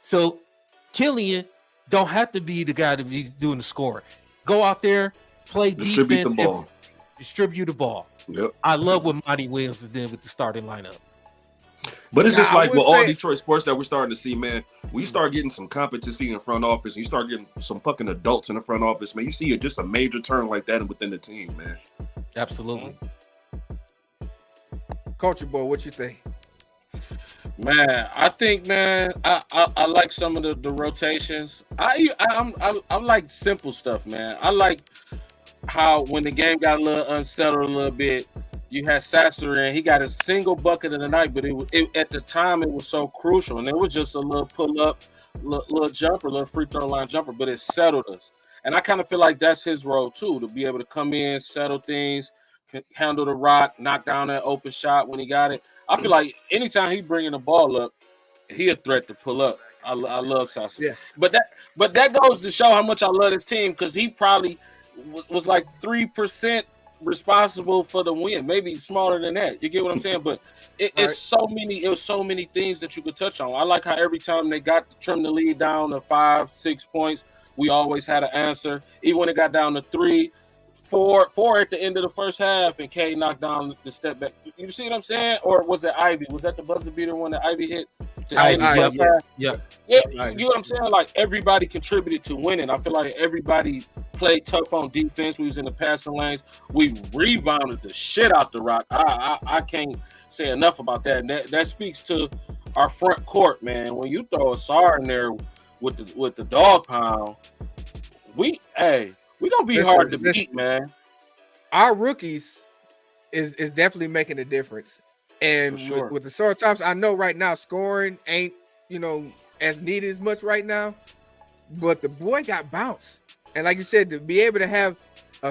so Killian don't have to be the guy to be doing the scoring. Go out there, play defense, distribute the ball. Yep. I love what Monty Williams did with the starting lineup. But it's just like with all Detroit sports that we're starting to see, man, when you start getting some competency in the front office, and you start getting some fucking adults in the front office, man, you see just a major turn like that within the team, man. Absolutely. Culture Boy, what you think? Man, I think, I like some of the rotations. I like simple stuff, man. I like how when the game got a little unsettled a little bit, you had Sasser in. He got a single bucket of the night, but it at the time it was so crucial, and it was just a little pull up, little jumper, little free throw line jumper, but it settled us. And I kind of feel like that's his role too, to be able to come in, settle things, handle the rock, knock down that open shot when he got it. I feel like anytime he bringing the ball up, he a threat to pull up. I love Sasser. Yeah. But that goes to show how much I love this team, because he probably was like 3% responsible for the win, maybe smaller than that. You get what I'm saying? But it was so many things that you could touch on. I like how every time they got to trim the lead down to 5-6 points, we always had an answer. Even when it got down to 3, 4 at the end of the first half, and K knocked down the step back. You see what I'm saying? Or was it Ivy? Was that the buzzer beater when the Ivy hit? Yeah. You know what I'm saying? Like, everybody contributed to winning. I feel like everybody played tough on defense. We was in the passing lanes. We rebounded the shit out the rock. I can't say enough about that. And that speaks to our front court, man. When you throw a SAR in there with the dog pound, we gonna be hard to beat, man. Our rookies is definitely making a difference. And sure. with the SAR times, I know right now scoring ain't as needed as much right now, but the boy got bounced. And like you said, to be able to have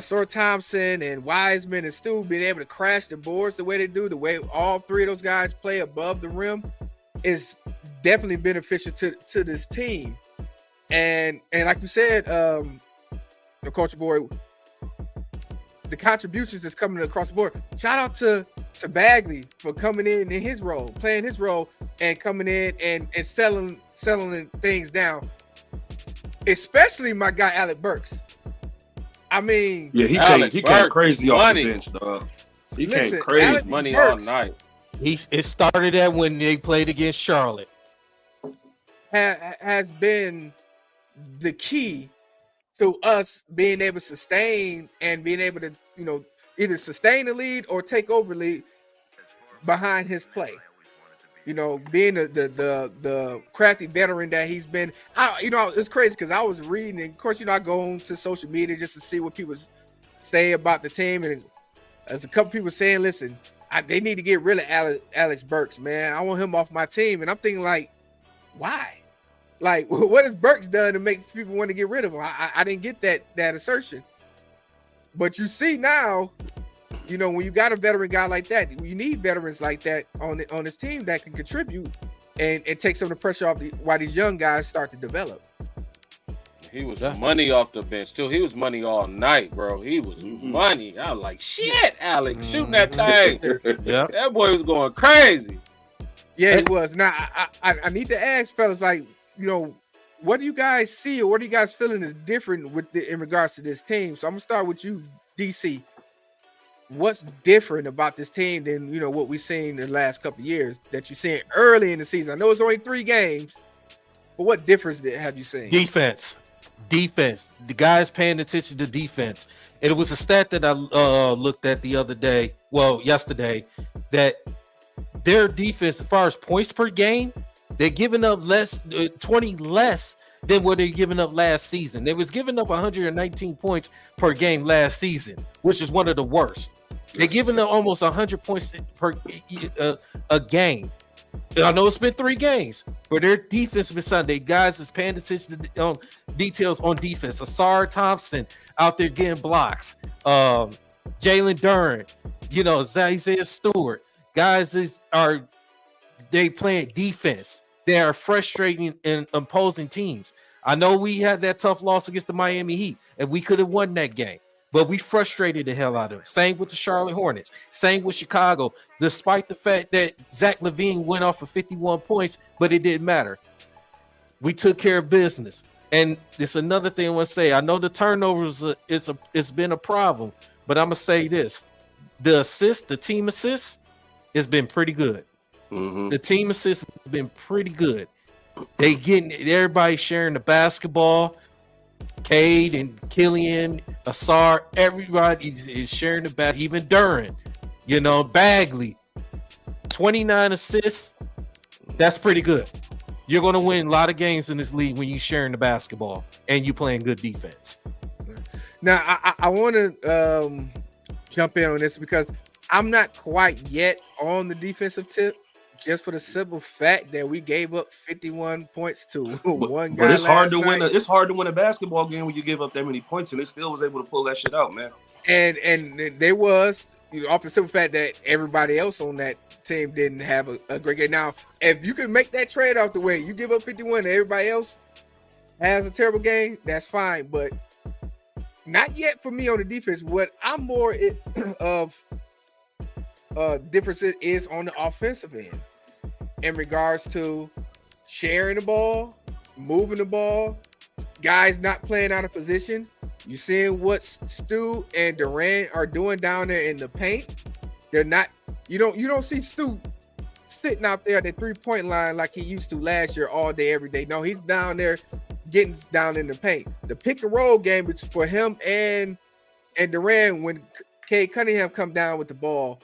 Sir Thompson and Wiseman and Stu being able to crash the boards the way they do, the way all 3 of those guys play above the rim, is definitely beneficial to this team. And like you said, the Culture Boy, the contributions that's coming across the board. Shout out to Bagley for coming in his role, playing his role, and coming in and selling things down. Especially my guy Alec Burks. I mean, yeah, he came crazy off the bench, dog. He came crazy. Alec money Burks all night. It started at when they played against Charlotte. Has been the key to us being able to sustain and being able to, either sustain the lead or take over lead behind his play. being the crafty veteran that he's been. It's crazy because I was reading, and of course, I go on to social media just to see what people say about the team, and there's a couple people saying, "Listen, they need to get rid of Alex Burks, man. I want him off my team." And I'm thinking, like, why? Like, what has Burks done to make people want to get rid of him? I didn't get that assertion. But you see now, when you got a veteran guy like that, you need veterans like that on this team that can contribute and take some of the pressure off while these young guys start to develop. He was money off the bench too. He was money all night, bro. He was money. I was like, shit, Alex, shooting that thing. Yeah, that boy was going crazy. Yeah, he was. Now, I need to ask, fellas, like, what do you guys see, or what are you guys feeling is different in regards to this team? So I'm gonna start with you, DC. What's different about this team than what we've seen in the last couple of years that you're seeing early in the season? I know it's only 3 games, but what difference have you seen? Defense. The guys paying attention to defense. And it was a stat that I looked at yesterday, that their defense, as far as points per game, they're giving up 20 less than what they're giving up last season. They was giving up 119 points per game last season, which is one of the worst. They're giving up almost 100 points per a game. I know it's been 3 games, but their defense beside their guys is paying attention to details on defense. Asar Thompson out there getting blocks. Jalen Duren, Isaiah Stewart. Guys they playing defense. They are frustrating and opposing teams. I know we had that tough loss against the Miami Heat, and we could have won that game, but we frustrated the hell out of them. Same with the Charlotte Hornets. Same with Chicago, despite the fact that Zach LaVine went off for 51 points, but it didn't matter. We took care of business. And it's another thing I want to say. I know the turnovers, it's been a problem, but I'm going to say this. The team assist has been pretty good. Mm-hmm. The team assist has been pretty good. Everybody sharing the basketball. Cade and Killian, Asar, everybody is sharing the basketball. Even Duren, Bagley, 29 assists. That's pretty good. You're going to win a lot of games in this league when you're sharing the basketball and you playing good defense. Now, I want to jump in on this because I'm not quite yet on the defensive tip, just for the simple fact that we gave up 51 points to one guy. But it's hard to night. It's hard to win a basketball game when you give up that many points, and they still was able to pull that shit out, man. And there was off the simple fact that everybody else on that team didn't have a great game. Now, if you can make that trade out the way, you give up 51 and everybody else has a terrible game, that's fine. But not yet for me on the defense. What I'm more of difference is on the offensive end in regards to sharing the ball, moving the ball, guys not playing out of position. You seeing what Stu and Durant are doing down there in the paint. They're not. You don't see Stu sitting out there at the 3-point line like he used to last year all day, every day. No, he's down there getting down in the paint. The pick and roll game for him and Durant when Cade Cunningham come down with the ball.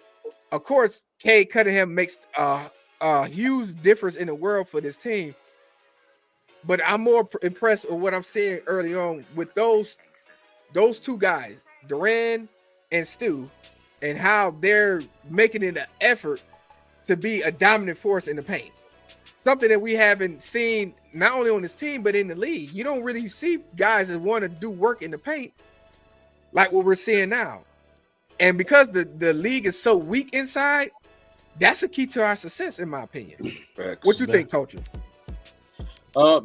Of course, Cade Cunningham makes a huge difference in the world for this team. But I'm more impressed with what I'm seeing early on with those 2 guys, Durant and Stu, and how they're making it an effort to be a dominant force in the paint. Something that we haven't seen not only on this team, but in the league. You don't really see guys that want to do work in the paint like what we're seeing now. And because the league is so weak inside, that's a key to our success, in my opinion. What you think, Coach?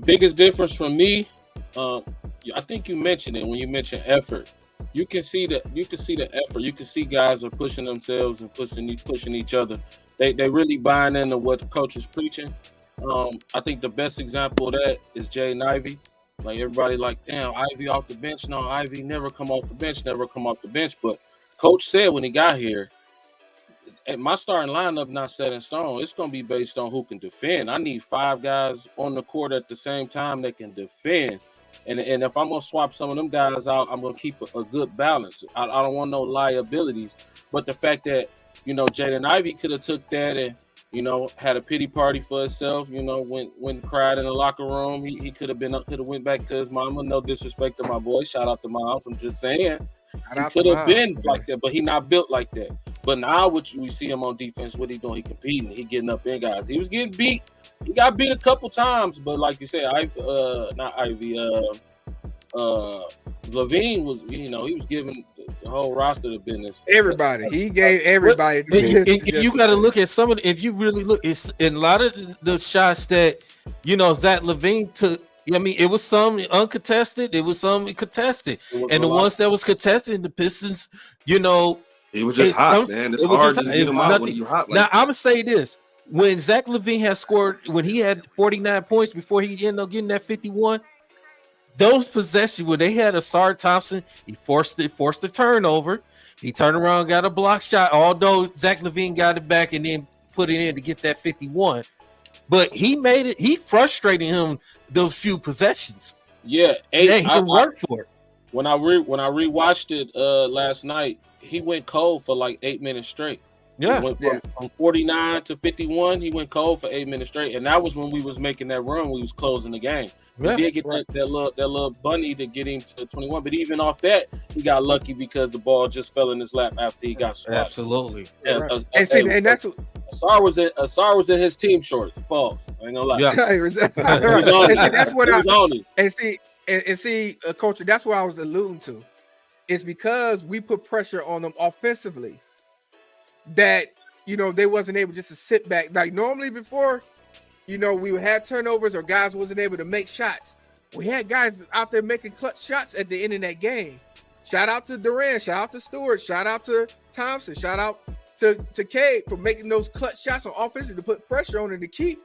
Biggest difference from me, I think you mentioned it when you mentioned effort. You can see the effort. You can see guys are pushing themselves and pushing each other. They really buying into what the coach is preaching. I think the best example of that is Jaden Ivey. Like everybody, damn, Ivey off the bench. No, Ivey never come off the bench. But Coach said when he got here, and my starting lineup not set in stone. It's going to be based on who can defend. I need 5 guys on the court at the same time that can defend. And if I'm going to swap some of them guys out, I'm going to keep a good balance. I don't want no liabilities. But the fact that, Jaden Ivey could have took that You know, had a pity party for himself. You know, went and cried in the locker room. He could have went back to his mama. No disrespect to my boy. Shout out to Miles. I'm just saying. He could have been like that, but he not built like that. But now we see him on defense, what he doing? He competing. He getting up in guys. He was getting beat. He got beat a couple times, but like you said, Levine was, you know, he was giving the whole roster the business. Everybody. He gave everybody the business. And you got to look at some of if you really look, it's in a lot of the shots that, you know, Zach LaVine took. I mean, it was some uncontested, it was some contested, and the ones that was contested, the Pistons, you know, it was just hot, man. It's hard to get them out when you're hot. Now, I'm gonna say this: when Zach LaVine had scored, when he had 49 points before he ended up getting that 51, those possessions where they had Asar Thompson, he forced the turnover. He turned around, got a block shot. Although Zach LaVine got it back and then put it in to get that 51. But he made it. He frustrated him those few possessions. Yeah, he can work for it. When I rewatched it last night, he went cold for like 8 minutes straight. Yeah, he went from 49 to 51. He went cold for 8 minutes straight, and that was when we was making that run. We was closing the game. Yeah. We did get that little bunny to get him to 21, but even off that, he got lucky because the ball just fell in his lap after he got swatted. Absolutely. Yeah, right. And that's what Asar was in his team shorts. Pause. I ain't gonna lie. Yeah. That's what I on him. And see, Culture. That's what I was alluding to. It's because we put pressure on them offensively that, you know, they wasn't able just to sit back. Like normally before, you know, we had turnovers or guys wasn't able to make shots. We had guys out there making clutch shots at the end of that game. Shout out to Durant. Shout out to Stewart. Shout out to Thompson. Shout out to Cade for making those clutch shots on offense to put pressure on it to keep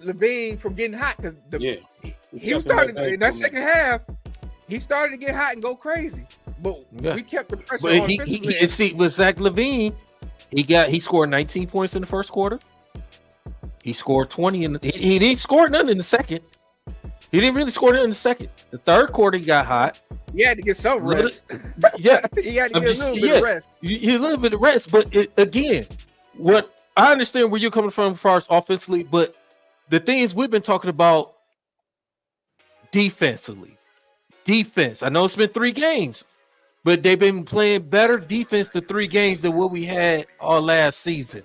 LaVine from getting hot, because he was starting in that second half. He started to get hot and go crazy, but we kept the pressure on. But see, with Zach LaVine, he scored 19 points in the first quarter. He scored 20 he didn't score nothing in the second. He didn't really score nothing in the second. The third quarter, he got hot. He had to get some rest. Yeah, he had to get a little bit of rest. A little bit of rest, but again, what I understand where you're coming from as far as offensively, but the things we've been talking about defensively. Defense. I know it's been 3 games, but they've been playing better defense the 3 games than what we had all last season.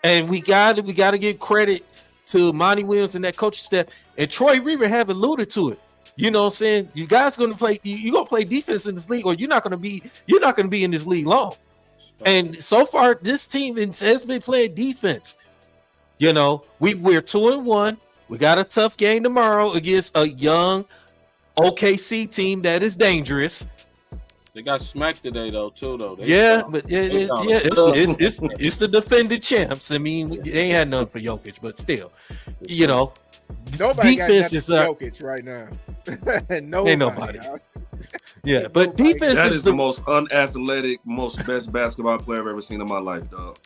And we got to give credit to Monty Williams and that coaching staff. And Troy Reaver have alluded to it. You know what I'm saying? You guys gonna play, you're gonna play defense in this league, or you're not gonna be in this league long. And so far, this team has been playing defense. You know, we're 2-1. We got a tough game tomorrow against a young OKC team that is dangerous. They got smacked today, though. It's the defending champs. I mean, they ain't had nothing for Jokic, but still, you know, nobody defense is Jokic right now. Ain't nobody. Yeah, but defense is the most unathletic, most best basketball player I've ever seen in my life, dog.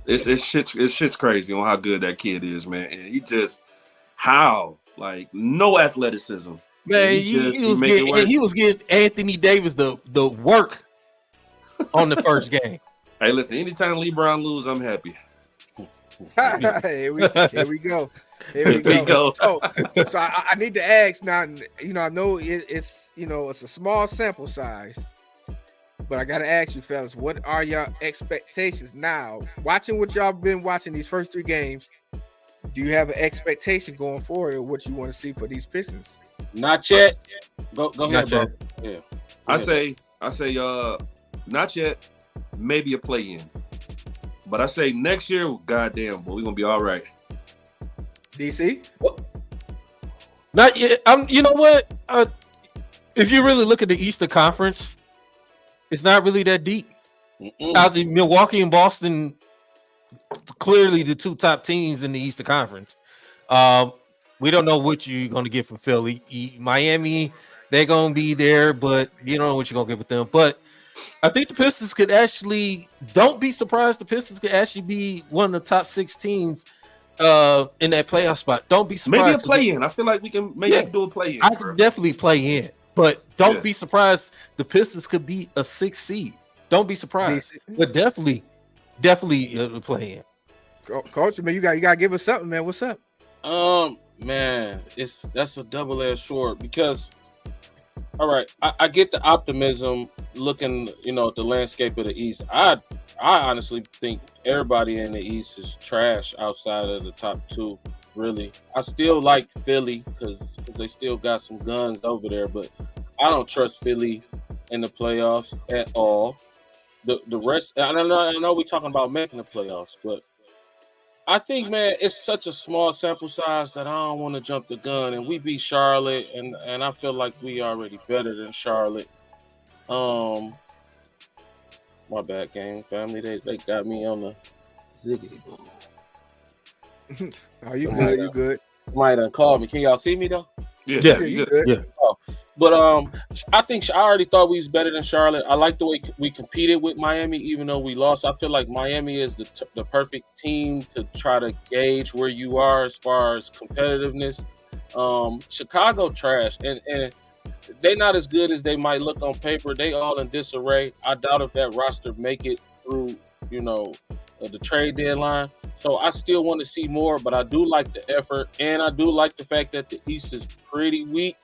It's shit's crazy on how good that kid is, man. And he just like no athleticism. Man, he was getting Anthony Davis the work on the first game. Hey, listen, anytime LeBron lose, I'm happy. Here we go. So I need to ask now. You know, I know it's a small sample size, but I gotta ask you, fellas, what are your expectations now? Watching what y'all been watching these first 3 games, do you have an expectation going forward of what you want to see for these Pistons? Not yet. Go ahead, bro. Yeah. I say, not yet. Maybe a play-in, but I say next year, goddamn, boy, we're gonna be all right. DC? Not yet. You know what? If you really look at the Eastern Conference, it's not really that deep. Out the Milwaukee and Boston, clearly the 2 top teams in the Eastern Conference. We don't know what you're going to get from Philly. Miami, they're going to be there, but you don't know what you're going to get with them. But I think the Pistons could actually, don't be surprised, the Pistons could actually be one of the top 6 teams in that playoff spot. Don't be surprised. Maybe a play-in. I feel like we can do a play-in. I can definitely play in, but don't be surprised the Pistons could be a 6th seed. Don't be surprised. But definitely definitely play in. Coach, man, you got to give us something, man. What's up? Man, that's a double-edged sword because, all right, I get the optimism looking, at the landscape of the East. I honestly think everybody in the East is trash outside of the top two. Really, I still like Philly because they still got some guns over there, but I don't trust Philly in the playoffs at all. The rest, I know we're talking about making the playoffs, but I think, man, it's such a small sample size that I don't want to jump the gun. And we beat Charlotte, and I feel like we already better than Charlotte. My bad, gang family. They got me on the ziggity boom. Oh, you good? You good? Might have called me. Can y'all see me though? Yeah, you good? Yeah. But I think I already thought we was better than Charlotte. I like the way we competed with Miami, even though we lost. I feel like Miami is the perfect team to try to gauge where you are as far as competitiveness. Chicago trash, and they not as good as they might look on paper. They all in disarray. I doubt if that roster make it through, the trade deadline. So I still want to see more, but I do like the effort, and I do like the fact that the East is pretty weak.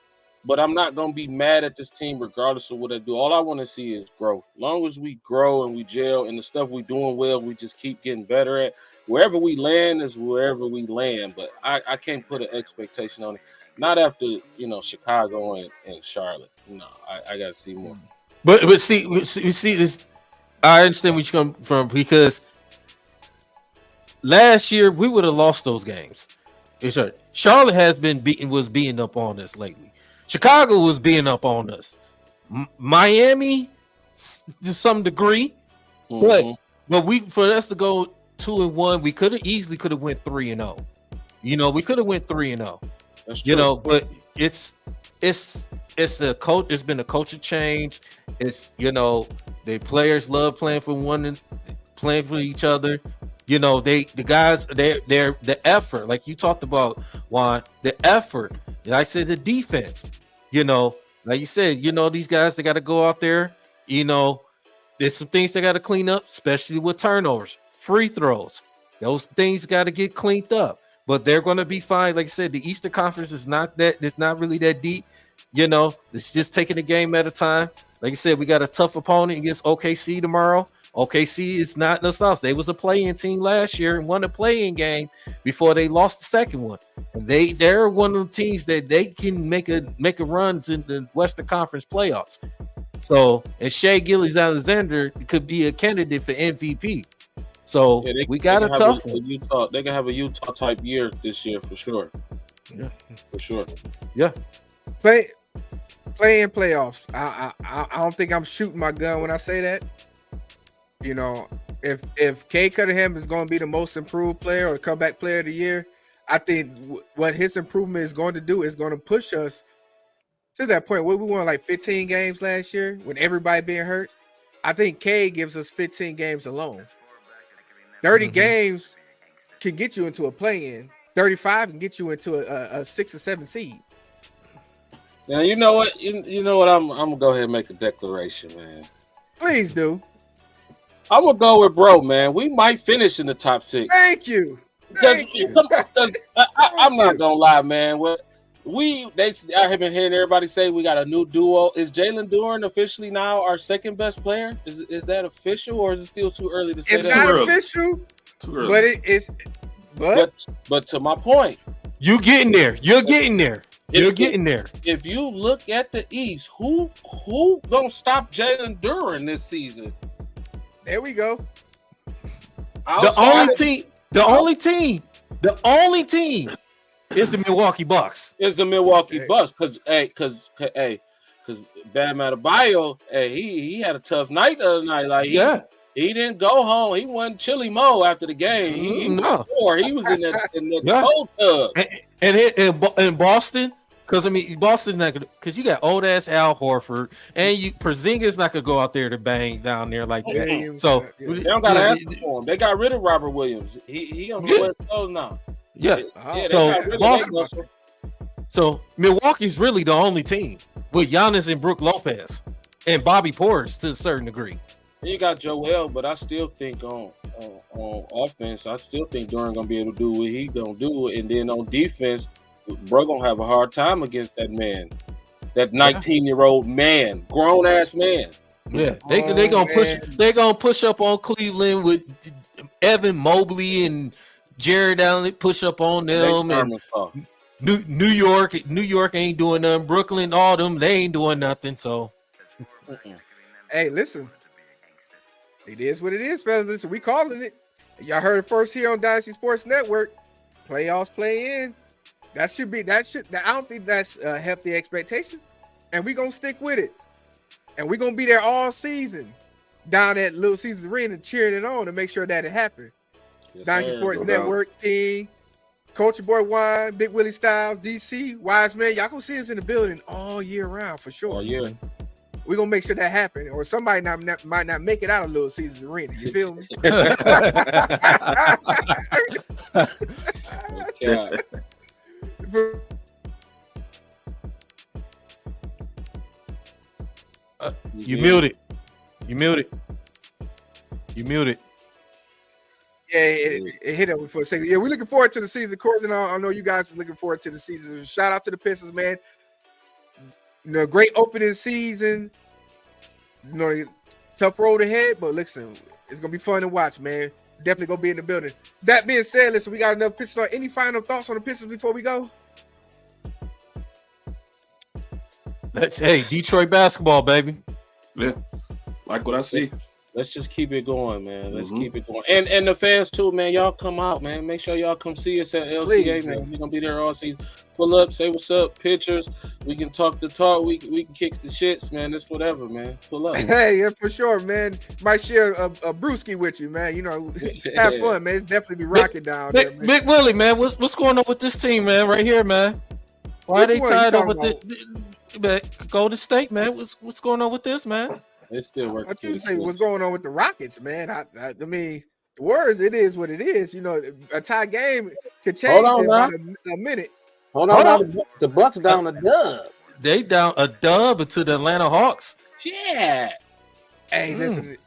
But I'm not going to be mad at this team regardless of what they do. All I want to see is growth. As long as we grow and we gel and the stuff we're doing well, we just keep getting better at. Wherever we land is wherever we land. But I can't put an expectation on it. Not after, Chicago and Charlotte. No, I got to see more. But see this. I understand where you come from because last year we would have lost those games. Charlotte was beating up on us lately. Chicago was beating up on us. Miami, to some degree, but for us to go 2-1, we could have easily went 3-0. We could have went 3-0. That's true. But it's a coach. It's been a culture change. It's the players love playing for each other. The guys, the effort, like you talked about, Juan, the effort. And I said the defense, like you said, these guys, they got to go out there, there's some things they got to clean up, especially with turnovers, free throws. Those things got to get cleaned up, but they're going to be fine. Like I said, the Eastern Conference is it's not really that deep. It's just taking a game at a time. Like I said, we got a tough opponent against OKC tomorrow. OKC is not no stops. They was a play-in team last year and won a play-in game before they lost the second one. And they're one of the teams that they can make a run to the Western Conference playoffs. So, and Shai Gilgeous-Alexander could be a candidate for MVP. So we got a tough one. They can have a Utah type year this year for sure. Yeah, for sure. Yeah, Play in playoffs. I don't think I'm shooting my gun when I say that. If Cade Cunningham is going to be the most improved player or comeback player of the year, I think what his improvement is going to do is going to push us to that point where we won like 15 games last year with everybody being hurt. I think Cade gives us 15 games alone. 30 games can get you into a play-in. 35 can get you into a 6 or 7 seed. Now you know what? You know what? I'm gonna go ahead and make a declaration, man. Please do. I'm gonna go with bro, man. We might finish in the top 6. Thank you. I'm not gonna lie, man. I have been hearing everybody say we got a new duo. Is Jalen Duren officially now our second best player? Is that official, or is it still too early to say it's that? Not official, but it's. But to my point, you're getting there. You're getting there. If you look at the East, who gonna stop Jalen Duren this season? There we go. The only team is the Milwaukee Bucks. It's the Milwaukee Bucks because Bam Adebayo, he had a tough night the other night. Like he didn't go home. He wasn't chilly mo after the game. He was in the cold tub. And in Boston, because Boston's not gonna, because you got old ass Al Horford and Porzingis not gonna go out there to bang down there like that. So they don't gotta ask for him. They got rid of Robert Williams. He on the West Coast now. So Milwaukee's really the only team with Giannis and Brook Lopez and Bobby Portis to a certain degree. You got Joel, but I still think on offense, I still think Durant gonna be able to do what he gonna do, and then on defense, bro gonna have a hard time against that man, that 19-year-old man, grown ass man. Yeah, they gonna push up on Cleveland with Evan Mobley and Jared Allen. Push up on them, and New York ain't doing nothing. Brooklyn, all them, they ain't doing nothing. So, hey, listen, it is what it is, fellas. Listen, we calling it. Y'all heard it first here on Dynasty Sports Network. Playoffs play in. I don't think that's a healthy expectation, and we gonna stick with it. And we're going to be there all season down at Little Caesars Arena cheering it on to make sure that it happened. Yes, Dynasty Sports Network, King, Culture Boy Wine, Big Willie Styles, DC, Wise Man. Y'all going to see us in the building all year round for sure. Oh, yeah. We're going to make sure that happens. Or somebody might not make it out of Little Caesars Arena. You feel me? You muted. You muted. Yeah, it hit up for a second. Yeah, we're looking forward to the season. Of course, and I know you guys are looking forward to the season. Shout out to the Pistons, man. You know, great opening season. You know, tough road ahead, but listen, it's gonna be fun to watch, man. Definitely gonna be in the building. That being said, listen, we got another Pistons. Any final thoughts on the Pistons before we go? Hey, Detroit basketball, baby. Yeah, like what I see. Let's just keep it going, man. Let's keep it going. And the fans too, man. Y'all come out, man. Make sure y'all come see us at LCA, please, man. We're gonna be there all season. Pull up, say what's up, pictures. We can talk the talk. We can kick the shits, man. It's whatever, man. Pull up. Hey, yeah, for sure, man. Might share a brewski with you, man. You know, have fun, man. It's definitely be rocking down there, man. Big Willie, man. What's going on with this team, man? Right here, man. Why are they tied up with Golden State, man? What's going on with this, man? It's still working. What you say? What's going on with the Rockets, man? I mean, the words, it is what it is. You know, a tie game could change in about a minute. Hold on. The Bucks down a dub. They down a dub to the Atlanta Hawks. Yeah. Hey,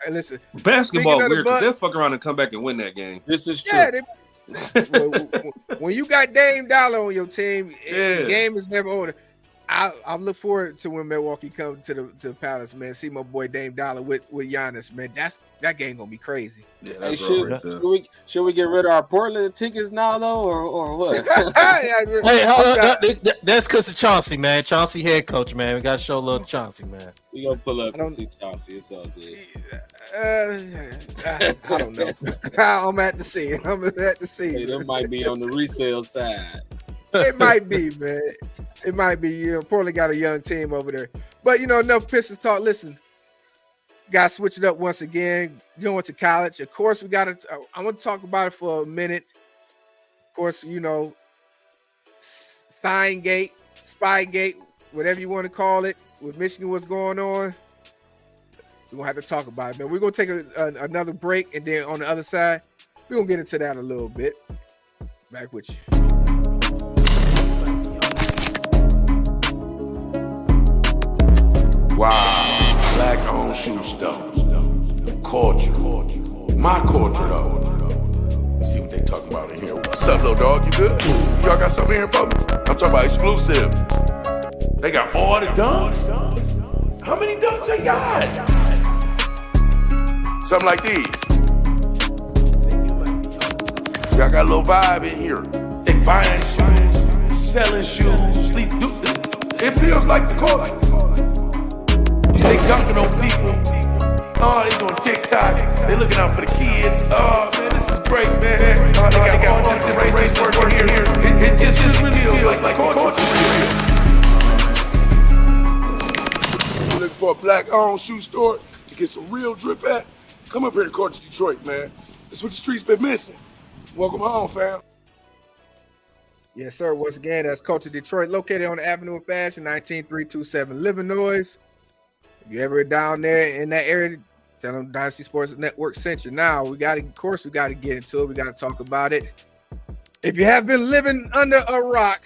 listen. Basketball weird because they'll fuck around and come back and win that game. This is true. Yeah, when you got Dame Dollar on your team, the game is never over. I look forward to when Milwaukee comes to the Palace, man. See my boy Dame Dollar with Giannis, man. That game gonna be crazy. Yeah, that's should we get rid of our Portland tickets now, though, or what? Hey, that's because of Chauncey, man. Chauncey head coach, man. We got to show a little Chauncey, man. We gonna pull up and see Chauncey. It's all good. I don't know. I'm at the see. Hey, that might be on the resale side. It might be, man. It might be. You know, Portland got a young team over there. But, you know, enough Pistons talk. Listen, got to switch it up once again. Going to college. Of course, I want to talk about it for a minute. Of course, you know, Steingate, Spygate, whatever you want to call it, with Michigan, what's going on. We're going to have to talk about it, man. We're going to take another break, and then on the other side, we're going to get into that a little bit. Back with you. Wow, black-owned shoe stores. Culture. My culture, though. Let's see what they talking about in here. What's up, little dog? You good? Y'all got something here for me? I'm talking about exclusive. They got all the dunks? How many dunks they got? Something like these. Y'all got a little vibe in here. They buying shoes, selling shoes. It feels like the culture. They dunking on people. Oh, they doing TikTok. They looking out for the kids. Oh, man, this is great, man. Oh, they got all the races working here. It just really feels like culture. You're looking for a black-owned shoe store to get some real drip at? Come up here to Culture Detroit, man. That's what the streets been missing. Welcome home, fam. Yes, sir. Once again, that's Culture Detroit, located on the Avenue of Fashion, 19327 Livernois. If you're ever down there in that area, tell them Dynasty Sports Network sent you. Now, we got to get into it. We got to talk about it. If you have been living under a rock,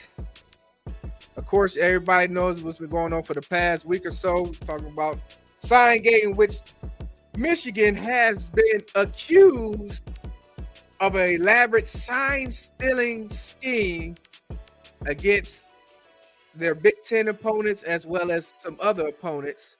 of course, everybody knows what's been going on for the past week or so. We're talking about Steingate, in which Michigan has been accused of an elaborate sign-stealing scheme against their Big Ten opponents as well as some other opponents.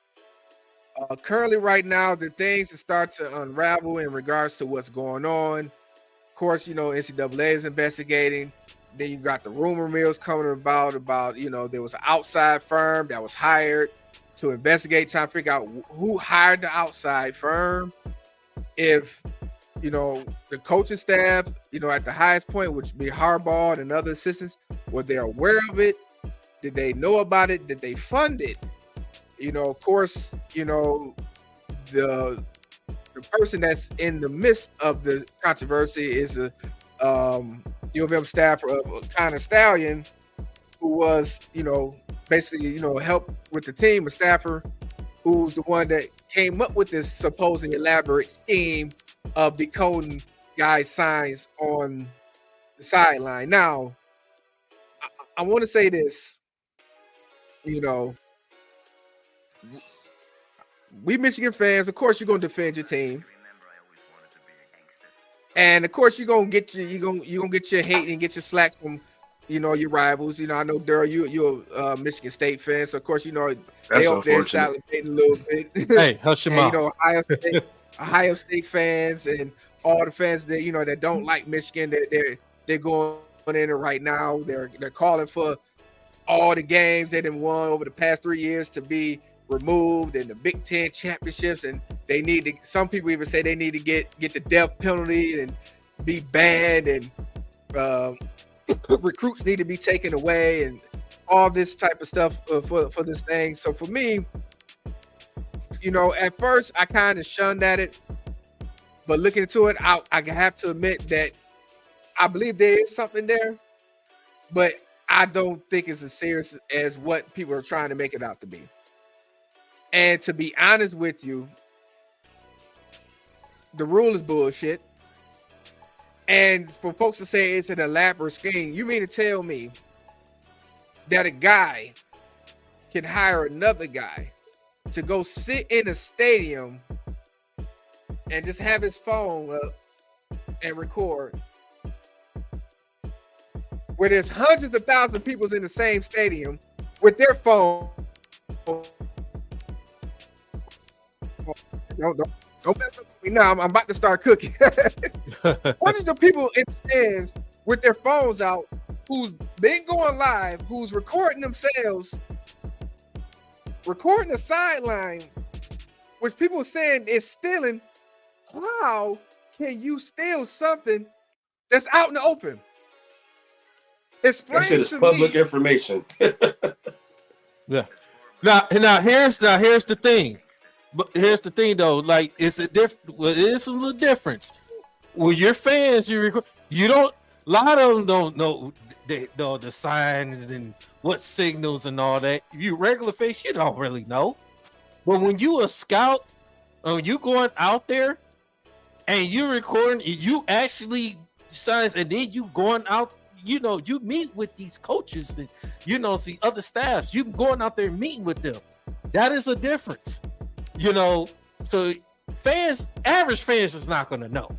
Currently, right now, the things that start to unravel in regards to what's going on. Of course, NCAA is investigating. Then you got the rumor mills coming about, there was an outside firm that was hired to investigate, trying to figure out who hired the outside firm. If, the coaching staff, at the highest point, which would be Harbaugh and other assistants, were they aware of it? Did they know about it? Did they fund it? Of course, the person that's in the midst of the controversy is a U of M staffer of Connor Stallion, who was, basically, helped with the team, a staffer who's the one that came up with this supposed elaborate scheme of decoding guys' signs on the sideline. Now, I want to say this, we Michigan fans, of course, you're gonna defend your team, and of course, you're gonna get your hate and get your slacks from your rivals. I know Daryl, you're a Michigan State fan, so of course, they up there salivating a little bit. Hey, hush your mouth. Ohio State fans and all the fans that that don't like Michigan, they're going in it right now. They're calling for all the games they done won over the past 3 years to be removed, and the Big Ten championships, and they need to. Some people even say they need to get the death penalty and be banned, and recruits need to be taken away, and all this type of stuff for this thing. So for me, at first I kind of shunned at it, but looking into it, I have to admit that I believe there is something there, but I don't think it's as serious as what people are trying to make it out to be. And to be honest with you, the rule is bullshit. And for folks to say it's an elaborate scheme, you mean to tell me that a guy can hire another guy to go sit in a stadium and just have his phone up and record, where there's hundreds of thousands of people in the same stadium with their phone? Don't mess up with me now. I'm about to start cooking. Hundreds of people in stands with their phones out, who's been going live, who's recording themselves, recording the sideline, which people are saying is stealing. How can you steal something that's out in the open? Explain that shit is to public me. information. Yeah. Now here's the thing. But here's the thing though, like it is a little difference. With your fans, you don't. A lot of them don't know the signs and what signals and all that. You regular face, you don't really know. But when you a scout, you going out there and you recording, you actually signs, and then you going out. You meet with these coaches and the other staffs. You going out there meeting with them. That is a difference. So average fans is not gonna know.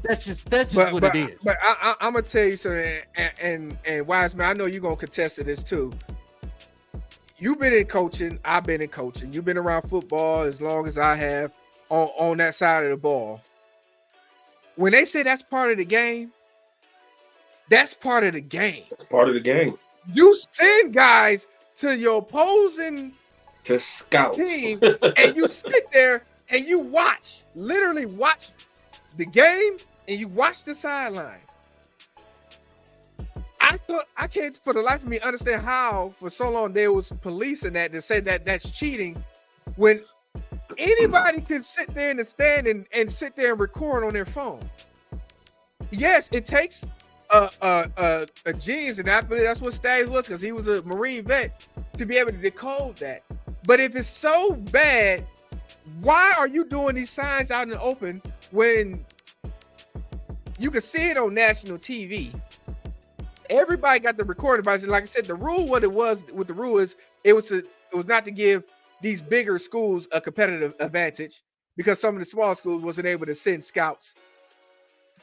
That's just what it is. But I'm gonna tell you something, and Wise Man, I know you're gonna contest to this too. You've been in coaching, I've been in coaching. You've been around football as long as I have on that side of the ball. When they say that's part of the game, that's part of the game. It's part of the game. You send guys to your opposing To scout team, and you sit there and you literally watch the game, and you watch the sideline. I can't for the life of me understand how for so long there was policing that to say that that's cheating, when anybody can sit there in the stand and sit there and record on their phone. Yes, it takes a genius, and that's what Staggs was, because he was a Marine vet, to be able to decode that. But if it's so bad, why are you doing these signs out in the open when you can see it on national TV? Everybody got the recording device. And like I said, the rule, what it was with the rule is it was not to give these bigger schools a competitive advantage, because some of the small schools wasn't able to send scouts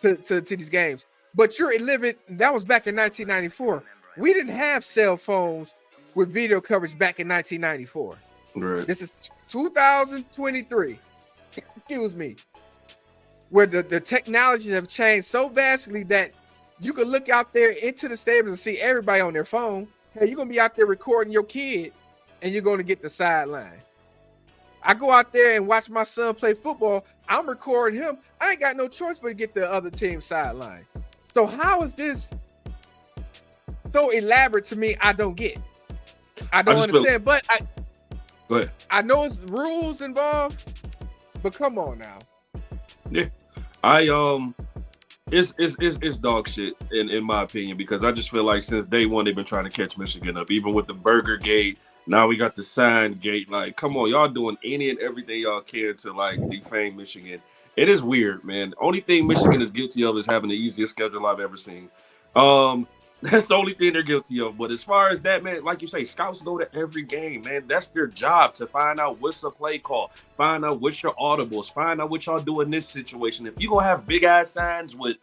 to these games. But you're living, that was back in 1994. We didn't have cell phones with video coverage back in 1994. Right. This is 2023. Excuse me. Where the technologies have changed so vastly that you can look out there into the stadium and see everybody on their phone. Hey, you're going to be out there recording your kid and you're going to get the sideline. I go out there and watch my son play football. I'm recording him. I ain't got no choice but to get the other team's sideline. So how is this so elaborate to me? I don't get. I don't understand. But go ahead. I know it's rules involved, but come on now. Yeah, it's dog shit in my opinion, because I just feel like since day one they've been trying to catch Michigan up, even with the Burger Gate. Now we got the sign gate. Like, come on, y'all doing any and everything y'all can to like defame Michigan. It is weird, man. Only thing Michigan is guilty of is having the easiest schedule I've ever seen. That's the only thing they're guilty of. But as far as that, man, like you say, scouts go to every game, man. That's their job, to find out what's the play call, find out what's your audibles, find out what y'all do in this situation. If you gonna have big ass signs with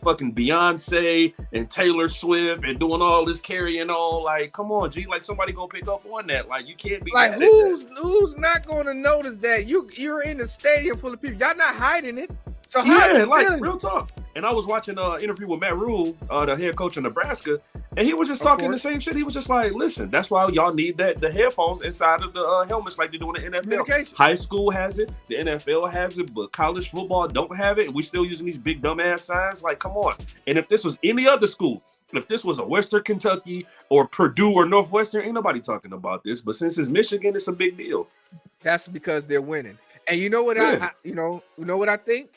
fucking Beyonce and Taylor Swift and doing all this carrying on, like, come on, G, like somebody gonna pick up on that. Like, you can't be like who's not gonna notice that you're in a stadium full of people. Y'all not hiding it. So yeah, like real talk. And I was watching an interview with Matt Rule, the head coach of Nebraska, and he was just talking the same shit. He was just like, listen, that's why y'all need the headphones inside of the helmets like they do in the NFL. High school has it, the NFL has it, but college football don't have it, and we still using these big dumbass signs. Like, come on. And if this was any other school, if this was a Western Kentucky or Purdue or Northwestern, ain't nobody talking about this. But since it's Michigan, it's a big deal. That's because they're winning. And you know what you know what I think?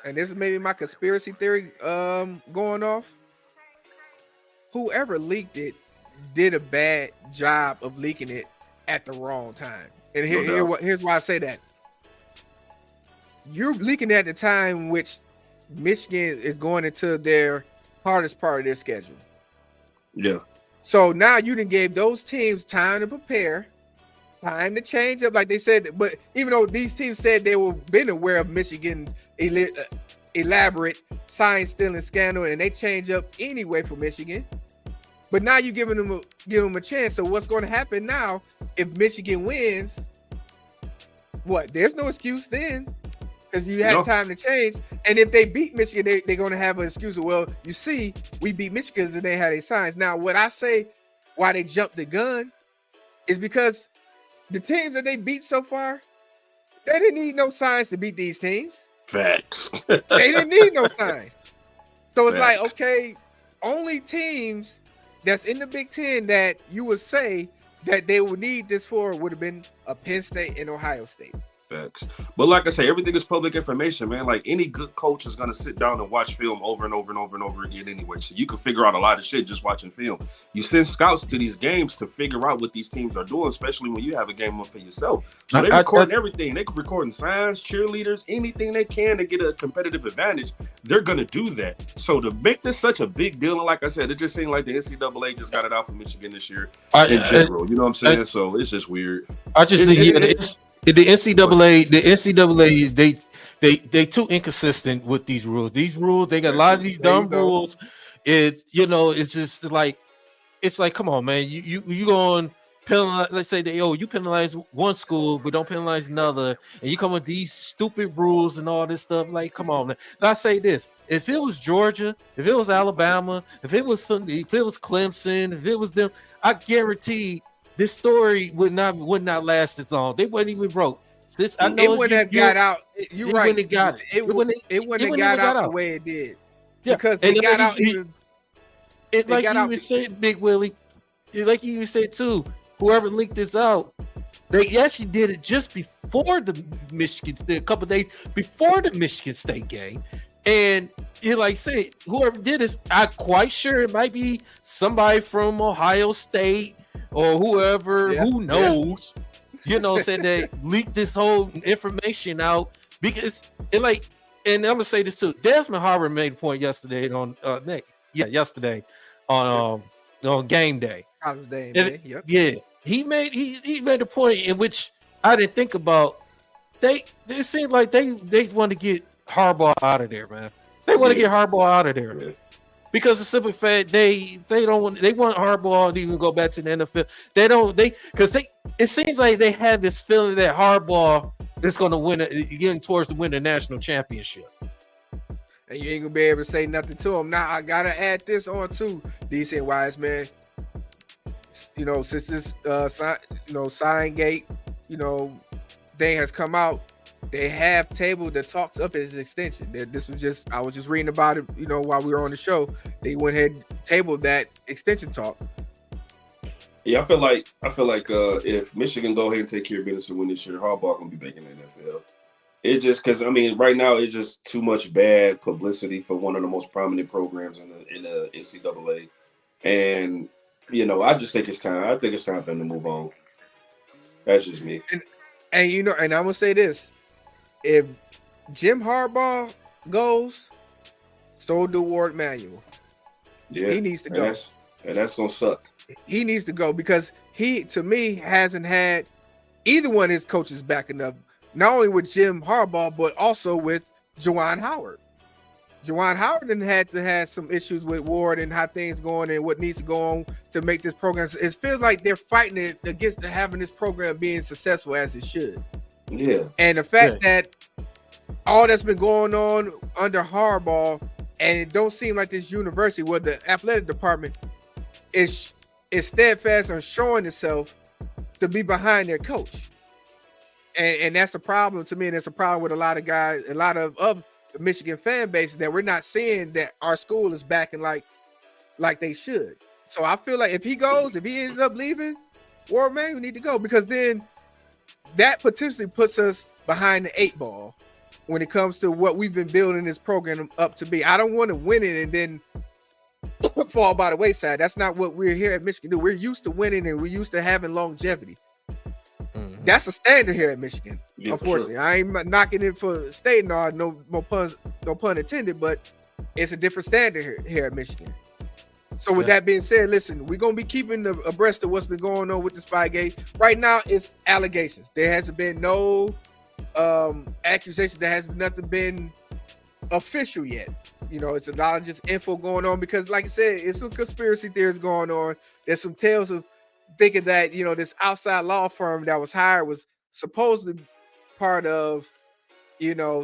And this is maybe my conspiracy theory going off. Whoever leaked it did a bad job of leaking it at the wrong time. And here's why I say that. You're leaking at the time which Michigan is going into their hardest part of their schedule. Yeah. So now you done gave those teams time to prepare, time to change up, like they said. But even though these teams said they were been aware of Michigan's elaborate sign stealing scandal, and they change up anyway for Michigan. But now you're giving them a chance. So what's going to happen now if Michigan wins? What? There's no excuse then, because you had time to change. And if they beat Michigan, they're going to have an excuse of, well, you see, we beat Michigan and they had their signs. Now, what I say why they jumped the gun is because the teams that they beat so far, they didn't need no signs to beat these teams. Facts. They didn't need no signs. So it's like, okay, only teams that's in the Big Ten that you would say that they would need this for would have been a Penn State and Ohio State. Facts. But like I say, everything is public information, man. Like, any good coach is going to sit down and watch film over and over and over and over again anyway. So you can figure out a lot of shit just watching film. You send scouts to these games to figure out what these teams are doing, especially when you have a game up for yourself. So they're recording everything. They're recording signs, cheerleaders, anything they can to get a competitive advantage. They're going to do that. So to make this such a big deal, and like I said, it just seemed like the NCAA just got it out for Michigan this year in general. You know what I'm saying? So it's just weird. I just think the NCAA, they too inconsistent with these rules. These rules, they got a lot of these dumb rules. It's just like, it's like, come on, man, you going penalize? Let's say you penalize one school, but don't penalize another, and you come with these stupid rules and all this stuff. Like, come on, man. And I say this: if it was Georgia, if it was Alabama, if it was Clemson, if it was them, I guarantee this story would not last as long. They wouldn't even broke. I know it wouldn't have got out. You're right. It wouldn't have got out the way it did. Yeah, because they got out. Like you even said, Big Willie. Like you even said too. Whoever leaked this out, they actually did it just before a couple days before the Michigan State game. And like say, whoever did this, I'm quite sure it might be somebody from Ohio State or whoever, who knows, said they leaked this whole information out because and I'm gonna say this too. Desmond Howard made a point yesterday on game day. Yeah, he made a point in which I didn't think about it seems like they want to get Harbaugh out of there, man. They want to get Harbaugh out of there. Yeah. Because the simple fact they want Harbaugh to even go back to the NFL. It seems like they had this feeling that Harbaugh is going to win, getting towards to win the national championship. And you ain't gonna be able to say nothing to him. Now I gotta add this on too, DC Wise man. You know, since this sign gate, thing has come out, they have tabled the talks up as an extension. I was just reading about it, while we were on the show. They went ahead and tabled that extension talk. Yeah, I feel like if Michigan go ahead and take care of business and win this year, Harbaugh gonna be back in the NFL. It just because right now it's just too much bad publicity for one of the most prominent programs in the NCAA, and I just think it's time. I think it's time for them to move on. That's just me. And I'm gonna say this: if Jim Harbaugh goes, so do Ward Manuel. Yeah, he needs to go. And that's gonna suck. He needs to go because he, to me, hasn't had either one of his coaches backing up. Not only with Jim Harbaugh, but also with Juwan Howard. Juwan Howard had to have some issues with Ward and how things going and what needs to go on to make this program. It feels like they're fighting it against having this program being successful as it should. Yeah. And the fact that all that's been going on under Harbaugh, and it don't seem like this university, well, the athletic department is steadfast on showing itself to be behind their coach. And that's a problem to me, and it's a problem with a lot of guys, a lot of the Michigan fan base, that we're not seeing that our school is backing like they should. So I feel like if he ends up leaving, Ward Manuel need to go, because then that potentially puts us behind the 8 ball when it comes to what we've been building this program up to be. I don't want to win it and then fall by the wayside. That's not what we're here at Michigan do. We're used to winning and we're used to having longevity. Mm-hmm. That's a standard here at Michigan. Yeah, unfortunately, sure. I ain't knocking it for state and all, no pun intended, but it's a different standard here at Michigan. So with that being said, listen, we're gonna be keeping abreast of what's been going on with the Spygate. Right now, it's allegations. There hasn't been no accusations. There has nothing been official yet. It's a lot of just info going on because, like I said, it's some conspiracy theories going on. There's some tales of thinking that this outside law firm that was hired was supposedly part of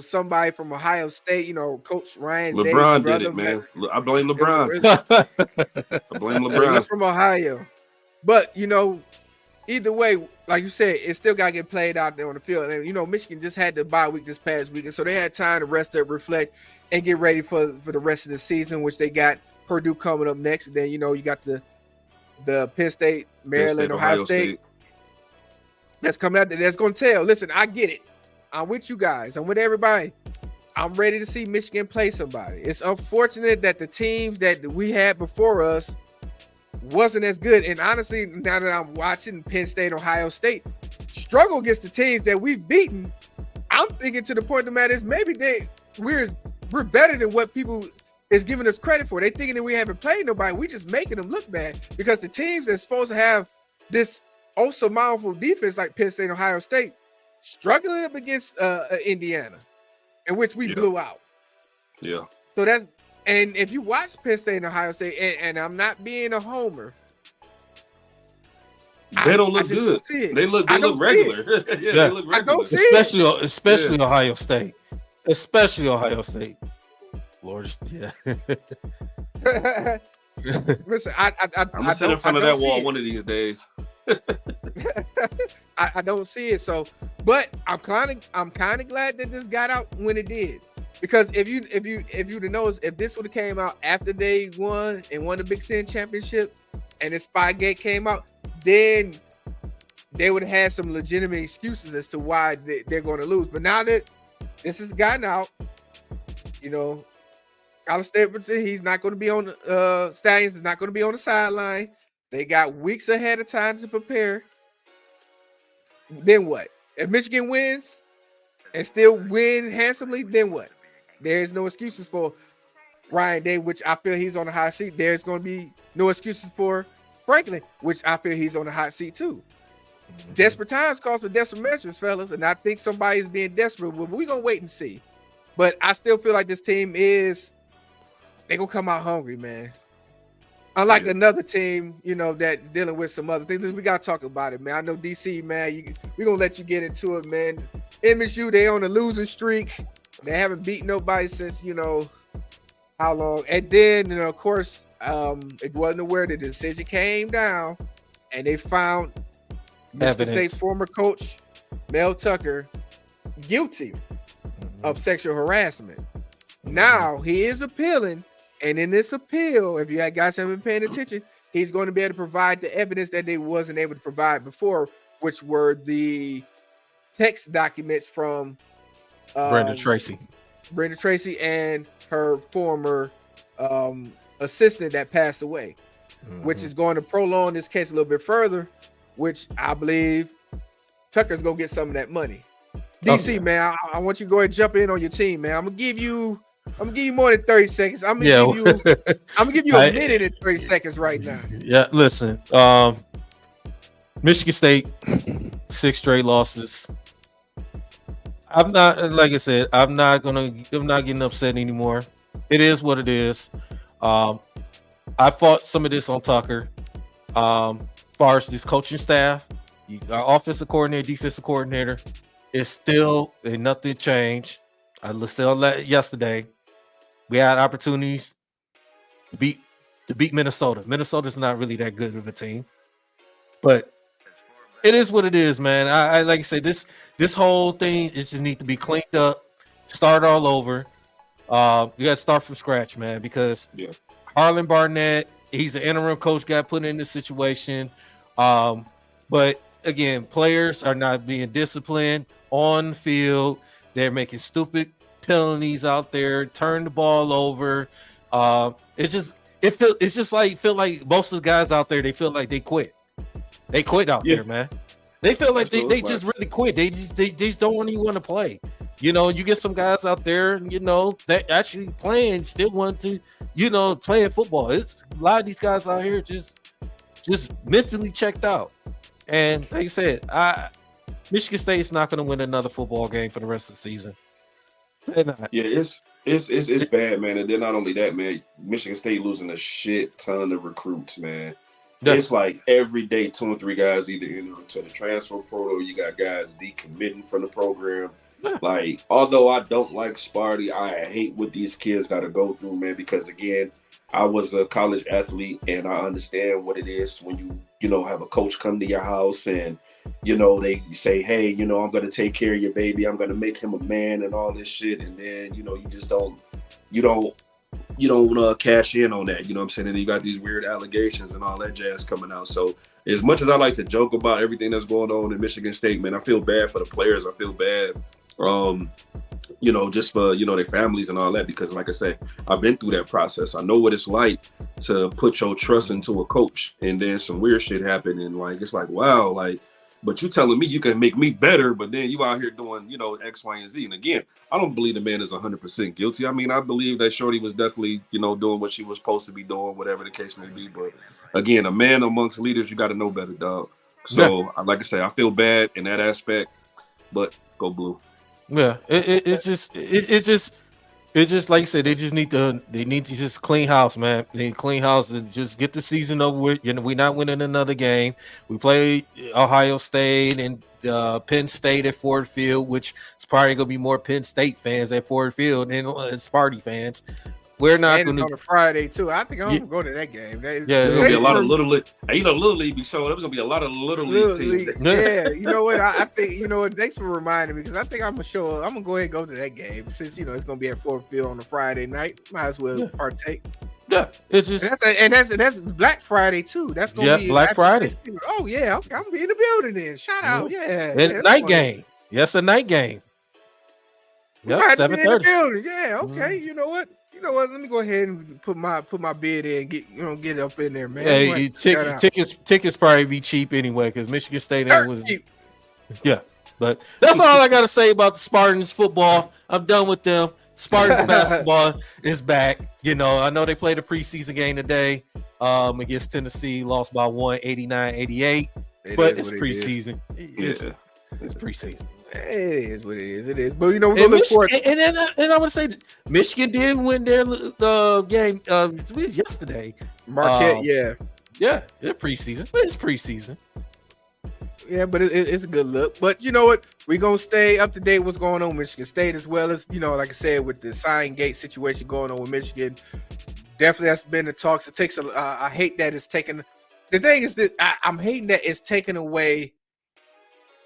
somebody from Ohio State, Coach Ryan LeBron did it, man. I blame LeBron. I blame LeBron. He's from Ohio. But either way, like you said, it still got to get played out there on the field. And Michigan just had the bye week this past weekend, so they had time to rest up, reflect, and get ready for the rest of the season, which they got Purdue coming up next. And then you got the Penn State, Maryland, Ohio State. That's coming out there. That's going to tell. Listen, I get it. I'm with you guys. I'm with everybody. I'm ready to see Michigan play somebody. It's unfortunate that the teams that we had before us wasn't as good. And honestly, now that I'm watching Penn State, Ohio State struggle against the teams that we've beaten, I'm thinking to the point of the matter is maybe we're better than what people is giving us credit for. They thinking that we haven't played nobody. We just making them look bad because the teams that's supposed to have this also mindful defense like Penn State and Ohio State struggling up against Indiana, in which we blew out. Yeah. So and if you watch Penn State and Ohio State, and I'm not being a homer, they don't look good. They look regular. Yeah, they look regular. I don't see it. Especially Ohio State. Especially Ohio State. Lord, yeah. Listen, I'm gonna sit in front of that wall one of these days. I don't see it. So, but I'm kind of glad that this got out when it did, because if you'd have noticed, if this would have came out after they won the Big Ten championship, and the Spygate came out, then they would have had some legitimate excuses as to why they're going to lose. But now that this has gotten out, Colin Stapleton, he's not going to be on Stallions is not going to be on the sideline. They got weeks ahead of time to prepare. Then what? If Michigan wins and still win handsomely, then what? There's no excuses for Ryan Day, which I feel he's on the hot seat. There's going to be no excuses for Franklin, which I feel he's on the hot seat too. Desperate times calls for desperate measures, fellas, and I think somebody's being desperate. But we're gonna wait and see. But I still feel like this team they gonna come out hungry, man. Unlike another team, that's dealing with some other things. We gotta talk about it, man. I know DC, man. We're gonna let you get into it, man. MSU, they on a losing streak. They haven't beaten nobody since how long. And then, of course, it wasn't aware the decision came down, and they found Michigan State's former coach Mel Tucker guilty of sexual harassment. Now he is appealing, and in this appeal, if you guys haven't been paying attention, he's going to be able to provide the evidence that they wasn't able to provide before, which were the text documents from Brenda Tracy and her former assistant that passed away, which is going to prolong this case a little bit further, which I believe Tucker's gonna get some of that money. DC, man, I want you to go ahead and jump in on your team, man. I'm gonna give you more than 30 seconds. I'm gonna give you a minute and 30 seconds right now. Yeah, listen. Michigan State, 6 straight losses. I'm not, like I said, I'm not getting upset anymore. It is what it is. I fought some of this on Tucker. As far as this coaching staff, our offensive coordinator, defensive coordinator, it's still nothing changed. I listened on that yesterday. We had opportunities to beat Minnesota. Minnesota's not really that good of a team, but it is what it is, man. I like I said, this whole thing just need to be cleaned up, start all over. You got to start from scratch, man, because Harlan Barnett, he's an interim coach, got put in this situation. But again, players are not being disciplined on the field. They're making stupid penalties out there, turn the ball over. It's just like most of the guys out there, they feel like they quit. They quit out there, man. They feel like they just really quit. They just don't even want to play. You get some guys out there, that actually playing, still want to, playing football. It's a lot of these guys out here just mentally checked out. And like I said, Michigan State is not going to win another football game for the rest of the season. They're not. Yeah, it's bad, man. And then not only that, man, Michigan State losing a shit ton of recruits, man. Yeah. It's like every day 2 or 3 guys either enter into the transfer portal. You got guys decommitting from the program. Like, although I don't like Sparty, I hate what these kids got to go through, man, because again, I was a college athlete and I understand what it is when you have a coach come to your house and, they say, hey, I'm going to take care of your baby. I'm going to make him a man and all this shit. And then, you just don't cash in on that. You know what I'm saying? And you got these weird allegations and all that jazz coming out. So as much as I like to joke about everything that's going on in Michigan State, man, I feel bad for the players. I feel bad, just for, their families and all that, because like I say, I've been through that process. I know what it's like to put your trust into a coach and then some weird shit happen. And like, it's like, wow, like, but you telling me you can make me better, but then you out here doing, X, Y, and Z. And again, I don't believe the man is 100% guilty. I mean, I believe that Shorty was definitely, doing what she was supposed to be doing, whatever the case may be. But again, a man amongst leaders, you got to know better, dog. So, like I say, I feel bad in that aspect, but go blue. Yeah, it's just like you said, they need to just clean house, man. They need to clean house and just get the season over with. We're not winning another game. We play Ohio State and Penn State at Ford Field, which is probably gonna be more Penn State fans at Ford Field than Sparty fans. We're not going to on a Friday too. I think I'm gonna go to that game. There's gonna be a lot of little league. Little league be showing. There's gonna be a lot of little league teams. Yeah, you know what? I think Thanks for reminding me, because I think I'm gonna show up. I'm gonna go ahead and go to that game since it's gonna be at Ford Field on a Friday night. Might as well partake. Yeah, it's just and that's Black Friday too. That's gonna be Black Friday. Oh yeah, okay, I'm gonna be in the building then. Shout out, and night game. Yes, a night game. Yep, 7:30. Yeah, okay. You know what? Let me go ahead and put my bid in. Get up in there, man. Hey, tickets probably be cheap anyway, because Michigan State was cheap. Yeah, but that's all I got to say about the Spartans football. I'm done with them. Spartans basketball is back. I know they played a preseason game today against Tennessee, lost by 1, 89-88. But it's preseason. It's preseason. It is what it is. It is. But we're gonna And, look forward. and I would say Michigan did win their game yesterday. Marquette, Yeah, it's preseason. But it's preseason. Yeah, but it's a good look. But you know what? We're going to stay up to date what's going on with Michigan State, as well as, like I said, with the sign gate situation going on with Michigan. Definitely that's been the talks. It takes I hate that it's taken. The thing is that I'm hating that it's taken away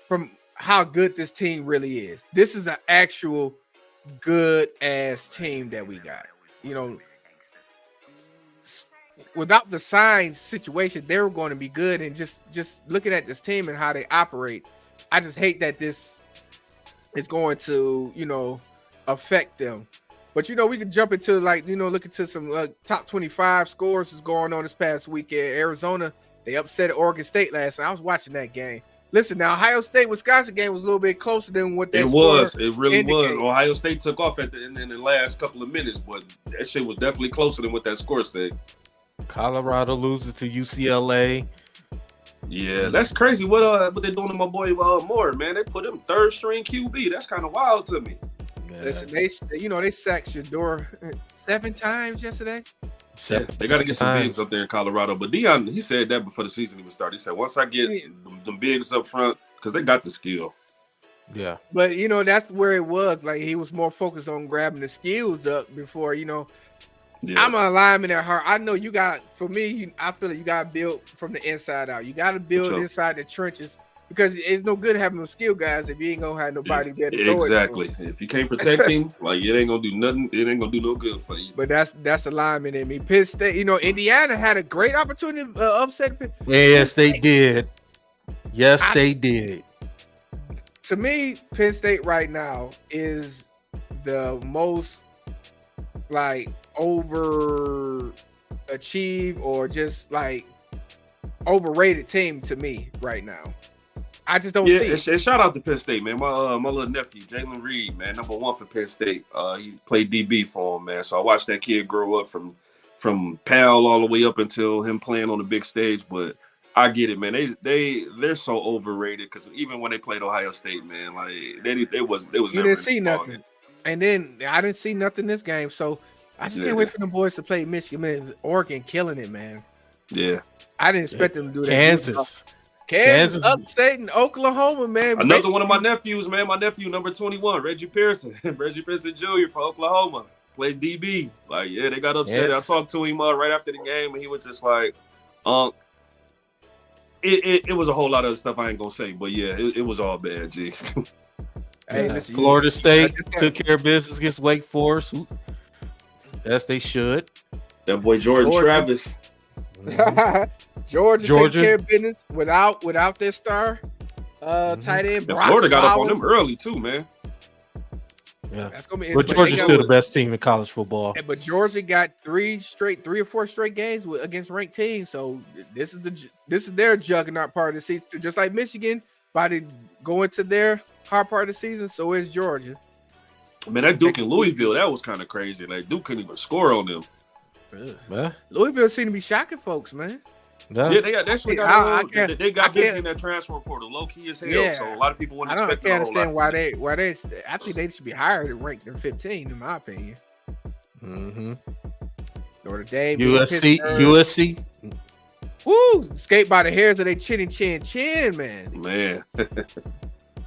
from how good this team really is. This is an actual good ass team that we got. Without the sign situation, they were going to be good. And just looking at this team and how they operate, I just hate that this is going to, affect them. But, we can jump into look into some top 25 scores that's going on this past weekend. Arizona, they upset Oregon State last night. I was watching that game. Listen, now Ohio State-Wisconsin game was a little bit closer than what that was. It really was. Ohio State took off at the end in the last couple of minutes, but that shit was definitely closer than what that score said. Colorado loses to UCLA. Yeah, that's crazy. What they doing to my boy Moore, man? They put him third string QB. That's kind of wild to me. Yeah. Listen, they sacked Shador 7 times yesterday. Yeah, they got to get some bigs up there in Colorado. But Dion, he said that before the season even started. He said, once I get them bigs up front, because they got the skill. Yeah. But, that's where it was. Like, he was more focused on grabbing the skills up before, Yeah. I'm an lineman at heart. I know you got, for me, I feel like you got to build from the inside out. You got to build inside the trenches, because it's no good having those skill guys if you ain't going to have nobody there to throw it. Exactly. If you can't protect him, it ain't going to do nothing. It ain't going to do no good for you. But that's the lineman in me. Penn State, Indiana had a great opportunity to upset Penn. Yes, they did. Yes, they did. To me, Penn State right now is the most, overachieve or just overrated team to me right now. I just don't see it. And shout out to Penn State, man. My little nephew, Jalen Reed, man, number 1 for Penn State. He played DB for him, man. So I watched that kid grow up from Pal all the way up until him playing on the big stage. But I get it, man. They're so overrated, because even when they played Ohio State, man, they was you never didn't see nothing. And then I didn't see nothing this game. So I just can't wait for the boys to play Michigan. Man, Oregon killing it, man. Yeah. I didn't expect them to do that. Kansas upstate Oklahoma, man. Another one of my nephews, man. My nephew, number 21, Reggie Pearson. Reggie Pearson Jr. for Oklahoma. Plays DB. They got upset. Yes. I talked to him right after the game, and he was just like, it was a whole lot of stuff I ain't going to say. But, yeah, it was all bad, G. Hey, listen, Florida State took care of business against Wake Forest. As they should. That boy Jordan Travis. Georgia taking care of business without their star tight end. Florida got up on them early too, man. Yeah, that's gonna be. But Georgia's still the best team in college football. But Georgia got 3 or 4 straight games against ranked teams. So this is their juggernaut part of the season, just like Michigan. By the going to their hard part of the season, so is Georgia. Man, that Duke in Louisville, that was kind of crazy. Duke couldn't even score on them. Yeah. Louisville seem to be shocking folks, man. Yeah, they got busy in that transfer portal, low key as hell. Yeah. So a lot of people wouldn't expect. I can't understand why they. I think they should be higher than ranked than 15, in my opinion. Mm-hmm. Notre Dame, USC. Woo! Skate by the hairs of their chin, man. Man.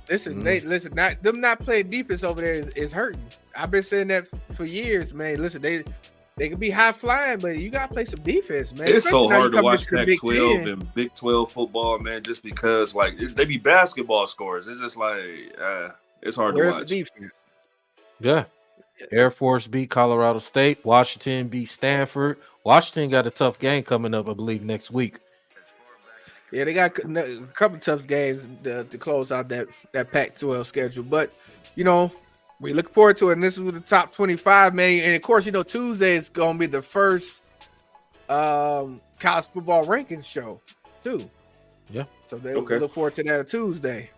Listen, them not playing defense over there is hurting. I've been saying that for years, man. Listen, they can be high flying, but you gotta play some defense, man. It's so hard to watch Pac-12 and Big 12 football, man, just because they be basketball scores. It's just it's hard to watch. The defense? Yeah. Air Force beat Colorado State. Washington beat Stanford. Washington got a tough game coming up, I believe, next week. Yeah, they got a couple tough games to close out that Pac-12 schedule. But, we look forward to it. And this is with the top 25, man. And, of course, Tuesday is going to be the first college football rankings show, too. Yeah. So we look forward to that Tuesday.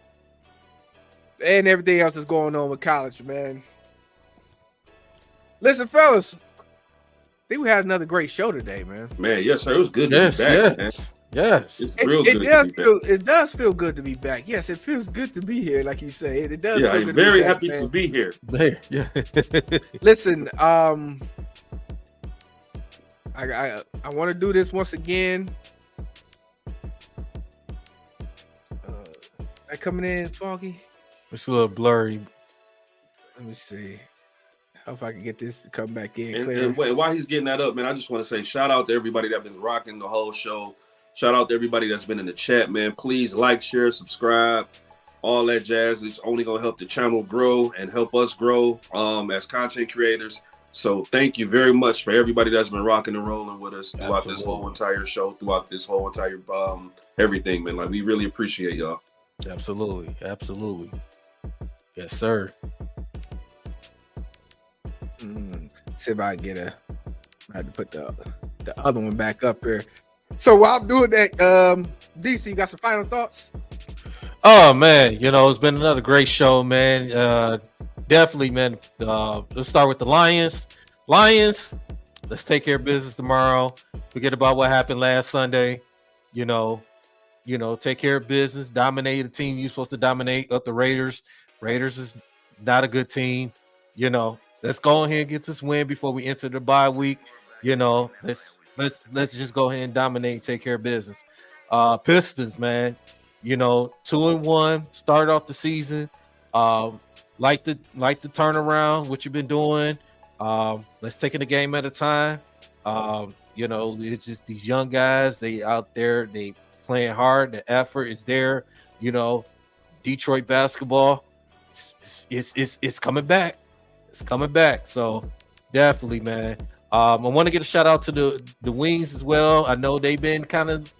And everything else that's going on with college, man. Listen, fellas, I think we had another great show today, man. Man, yes, sir. It was good to be back, man. Yes. It's real good. It does feel good to be back. Yes, it feels good to be here, like you say. It does. Yeah, feel I'm good very to be back, happy man. to be here. Yeah. Listen, I want to do this once again. I coming in foggy. It's a little blurry. Let me see. Hope I can get this to come back in And, clear. and while he's getting that up, man, I just want to say shout out to everybody that's been rocking the whole show. Shout out to everybody that's been in the chat, man. Please like, share, subscribe, all that jazz. It's only gonna help the channel grow and help us grow as content creators. So thank you very much for everybody that's been rocking and rolling with us throughout this whole entire show, throughout this whole entire everything, man. Like, we really appreciate y'all. Absolutely. Yes, sir. See if I can get I had to put the other one back up here. So while I'm doing that, DC, you got some final thoughts? Oh man, it's been another great show, man. Definitely, man. Let's start with the Lions. Let's take care of business tomorrow. Forget about what happened last Sunday. Take care of business. Dominate the team you're supposed to dominate. Up the Raiders. Raiders is not a good team. Let's go ahead and get this win before we enter the bye week. Let's just go ahead and dominate, take care of business. Pistons, man. 2-1, start off the season. Like the turnaround, what you've been doing. Let's take it a game at a time. It's just these young guys, they out there, they playing hard, the effort is there. Detroit basketball, it's coming back. It's coming back. So definitely, man. I want to get a shout out to the Wings as well. I know they've been kind of,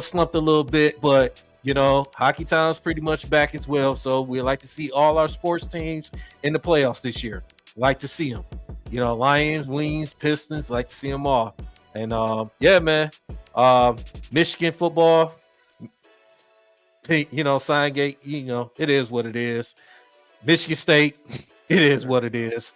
slumped a little bit, but Hockey Town's pretty much back as well. So we like to see all our sports teams in the playoffs this year. Like to see them. Lions, Wings, Pistons, like to see them all. And yeah, man. Michigan football, Signgate, it is what it is. Michigan State, it is what it is.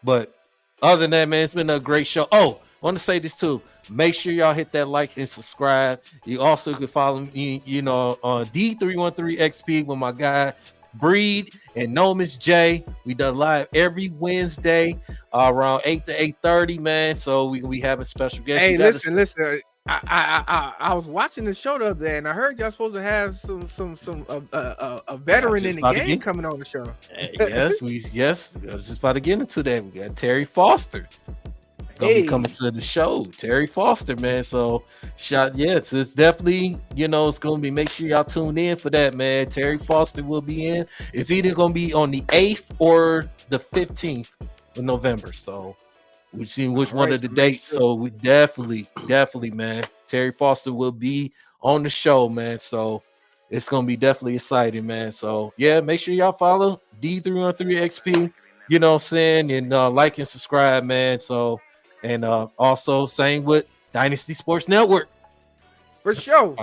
But other than that, man, it's been a great show. Oh, I want to say this too. Make sure y'all hit that like and subscribe. You also can follow me, on D313XP with my guy Breed and Nomis J. We done live every Wednesday around 8 to 8:30, man. So we having special guests. Hey, listen. I was watching the show the other day, and I heard y'all supposed to have a veteran in the game coming on the show. Yes. I was just about to get into that. We got Terry Foster gonna be coming to the show. Terry Foster, man. So it's definitely, it's gonna be, make sure y'all tune in for that, man. Terry Foster will be in. It's either gonna be on the 8th or the 15th of November. So we've seen which one of the dates. So we definitely, man. Terry Foster will be on the show, man. So it's gonna be definitely exciting, man. So yeah, make sure y'all follow D313XP, and like and subscribe, man. So and also same with Dynasty Sports Network. For sure.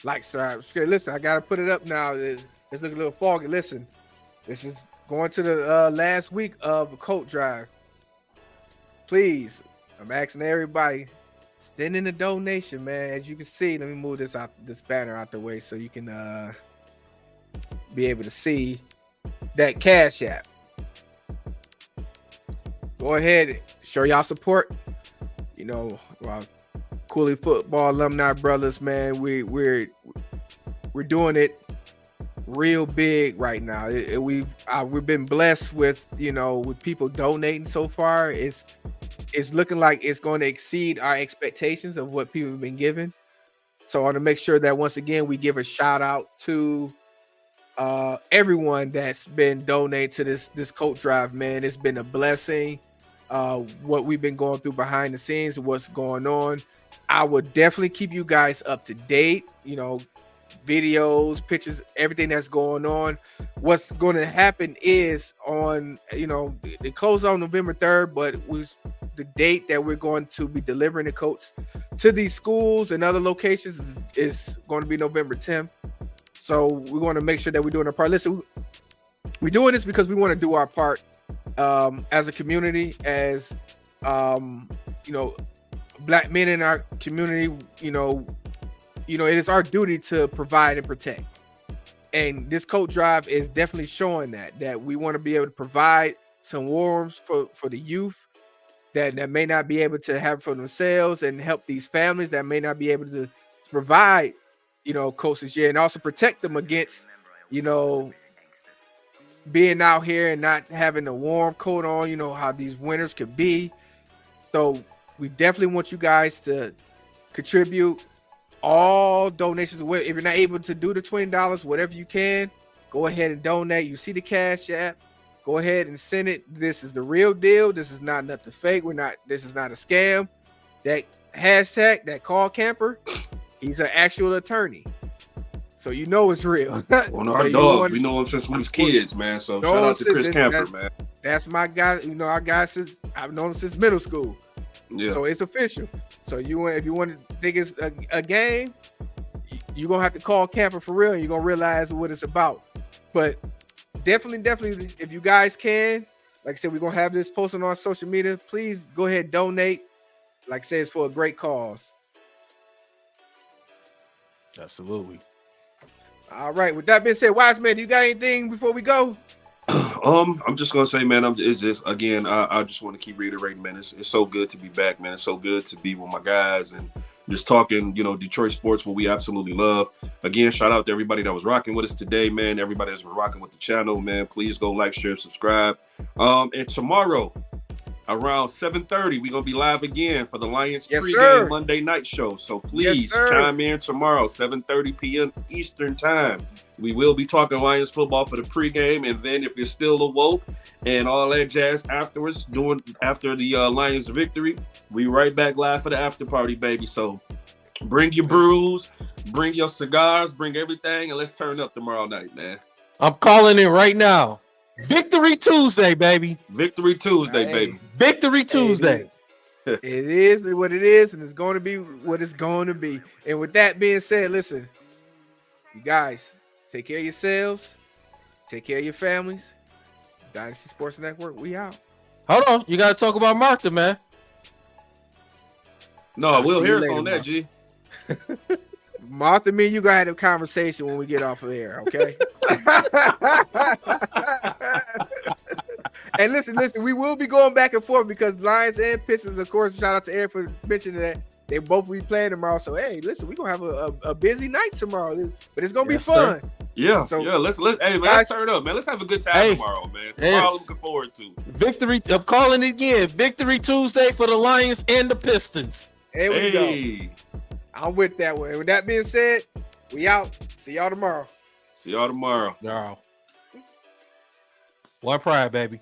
Like, sorry, listen, I gotta put it up now. It's looking a little foggy. Listen, this is going to the last week of the coat drive. Please, I'm asking everybody, send in a donation, man. As you can see, let me move this banner out the way so you can be able to see that Cash App. Go ahead and show y'all support. Cooley Football Alumni Brothers, man. We're doing it real big right now. We've been blessed with with people donating so far. It's looking like it's going to exceed our expectations of what people have been giving. So I want to make sure that once again we give a shout out to everyone that's been donating to this coat drive, man. It's been a blessing. What we've been going through behind the scenes, what's going on. I would definitely keep you guys up to date. Videos, pictures, everything that's going on. What's going to happen is on, they close on November 3rd, but the date that we're going to be delivering the coats to these schools and other locations is going to be November 10th. So we want to make sure that we're doing our part. Listen, we're doing this because we want to do our part as a community, as Black men in our community, it is our duty to provide and protect. And this coat drive is definitely showing that we want to be able to provide some warmth for the youth that may not be able to have for themselves, and help these families that may not be able to provide, coats this year, and also protect them against, being out here and not having a warm coat on, how these winters could be. So we definitely want you guys to contribute all donations away. If you're not able to do the $20, whatever you can, go ahead and donate. You see the Cash App, go ahead and send it. This is the real deal. This is not nothing fake. This is not a scam. That hashtag, that Call Camper, he's an actual attorney. So it's real. One of our dogs. We know him since we was kids, man. So shout out to Chris Camper, man. That's my guy. Our guy I've known him since middle school. Yeah. So it's official. So if you want to think it's a game, you're gonna have to call Camper for real, and you're gonna realize what it's about. But definitely, if you guys can, like I said, we're gonna have this posted on social media. Please go ahead and donate. Like I said, it's for a great cause. Absolutely. All right. With that being said, Wise Man, do you got anything before we go? I'm just gonna say, man, it's just, again, I just want to keep reiterating, man. It's so good to be back, man. It's so good to be with my guys and just talking, Detroit sports, what we absolutely love. Again, shout out to everybody that was rocking with us today, man. Everybody that's been rocking with the channel, man. Please go like, share, subscribe. And tomorrow, around 7:30, we're gonna be live again for the Lions pregame Monday night show. So please chime in tomorrow, 7:30 p.m. Eastern time. We will be talking Lions football for the pregame, and then if you're still awoke and all that jazz afterwards, after the Lions victory, we right back live for the after party, baby. So bring your brews, bring your cigars, bring everything, and let's turn up tomorrow night, man. I'm calling it right now. Victory Tuesday, baby. Victory Tuesday, baby. Victory Tuesday. It is what it is, and it's going to be what it's going to be. And with that being said, listen, you guys, take care of yourselves. Take care of your families. Dynasty Sports Network, we out. Hold on. You got to talk about Martha, man. No, we'll hear us on that, G. Martha, me and you got to have a conversation when we get off of air, okay? And listen, we will be going back and forth because Lions and Pistons, of course, shout out to Eric for mentioning that they both will be playing tomorrow. So, hey, listen, we're going to have a busy night tomorrow, but it's going to be fun. Sir. Yeah, so, let's turn up, man. Let's have a good time tomorrow, man. Tomorrow, looking forward to victory. I'm calling it again. Victory Tuesday for the Lions and the Pistons. There we go. I'm with that one. With that being said, we out. See y'all tomorrow. See y'all tomorrow. One pride, baby.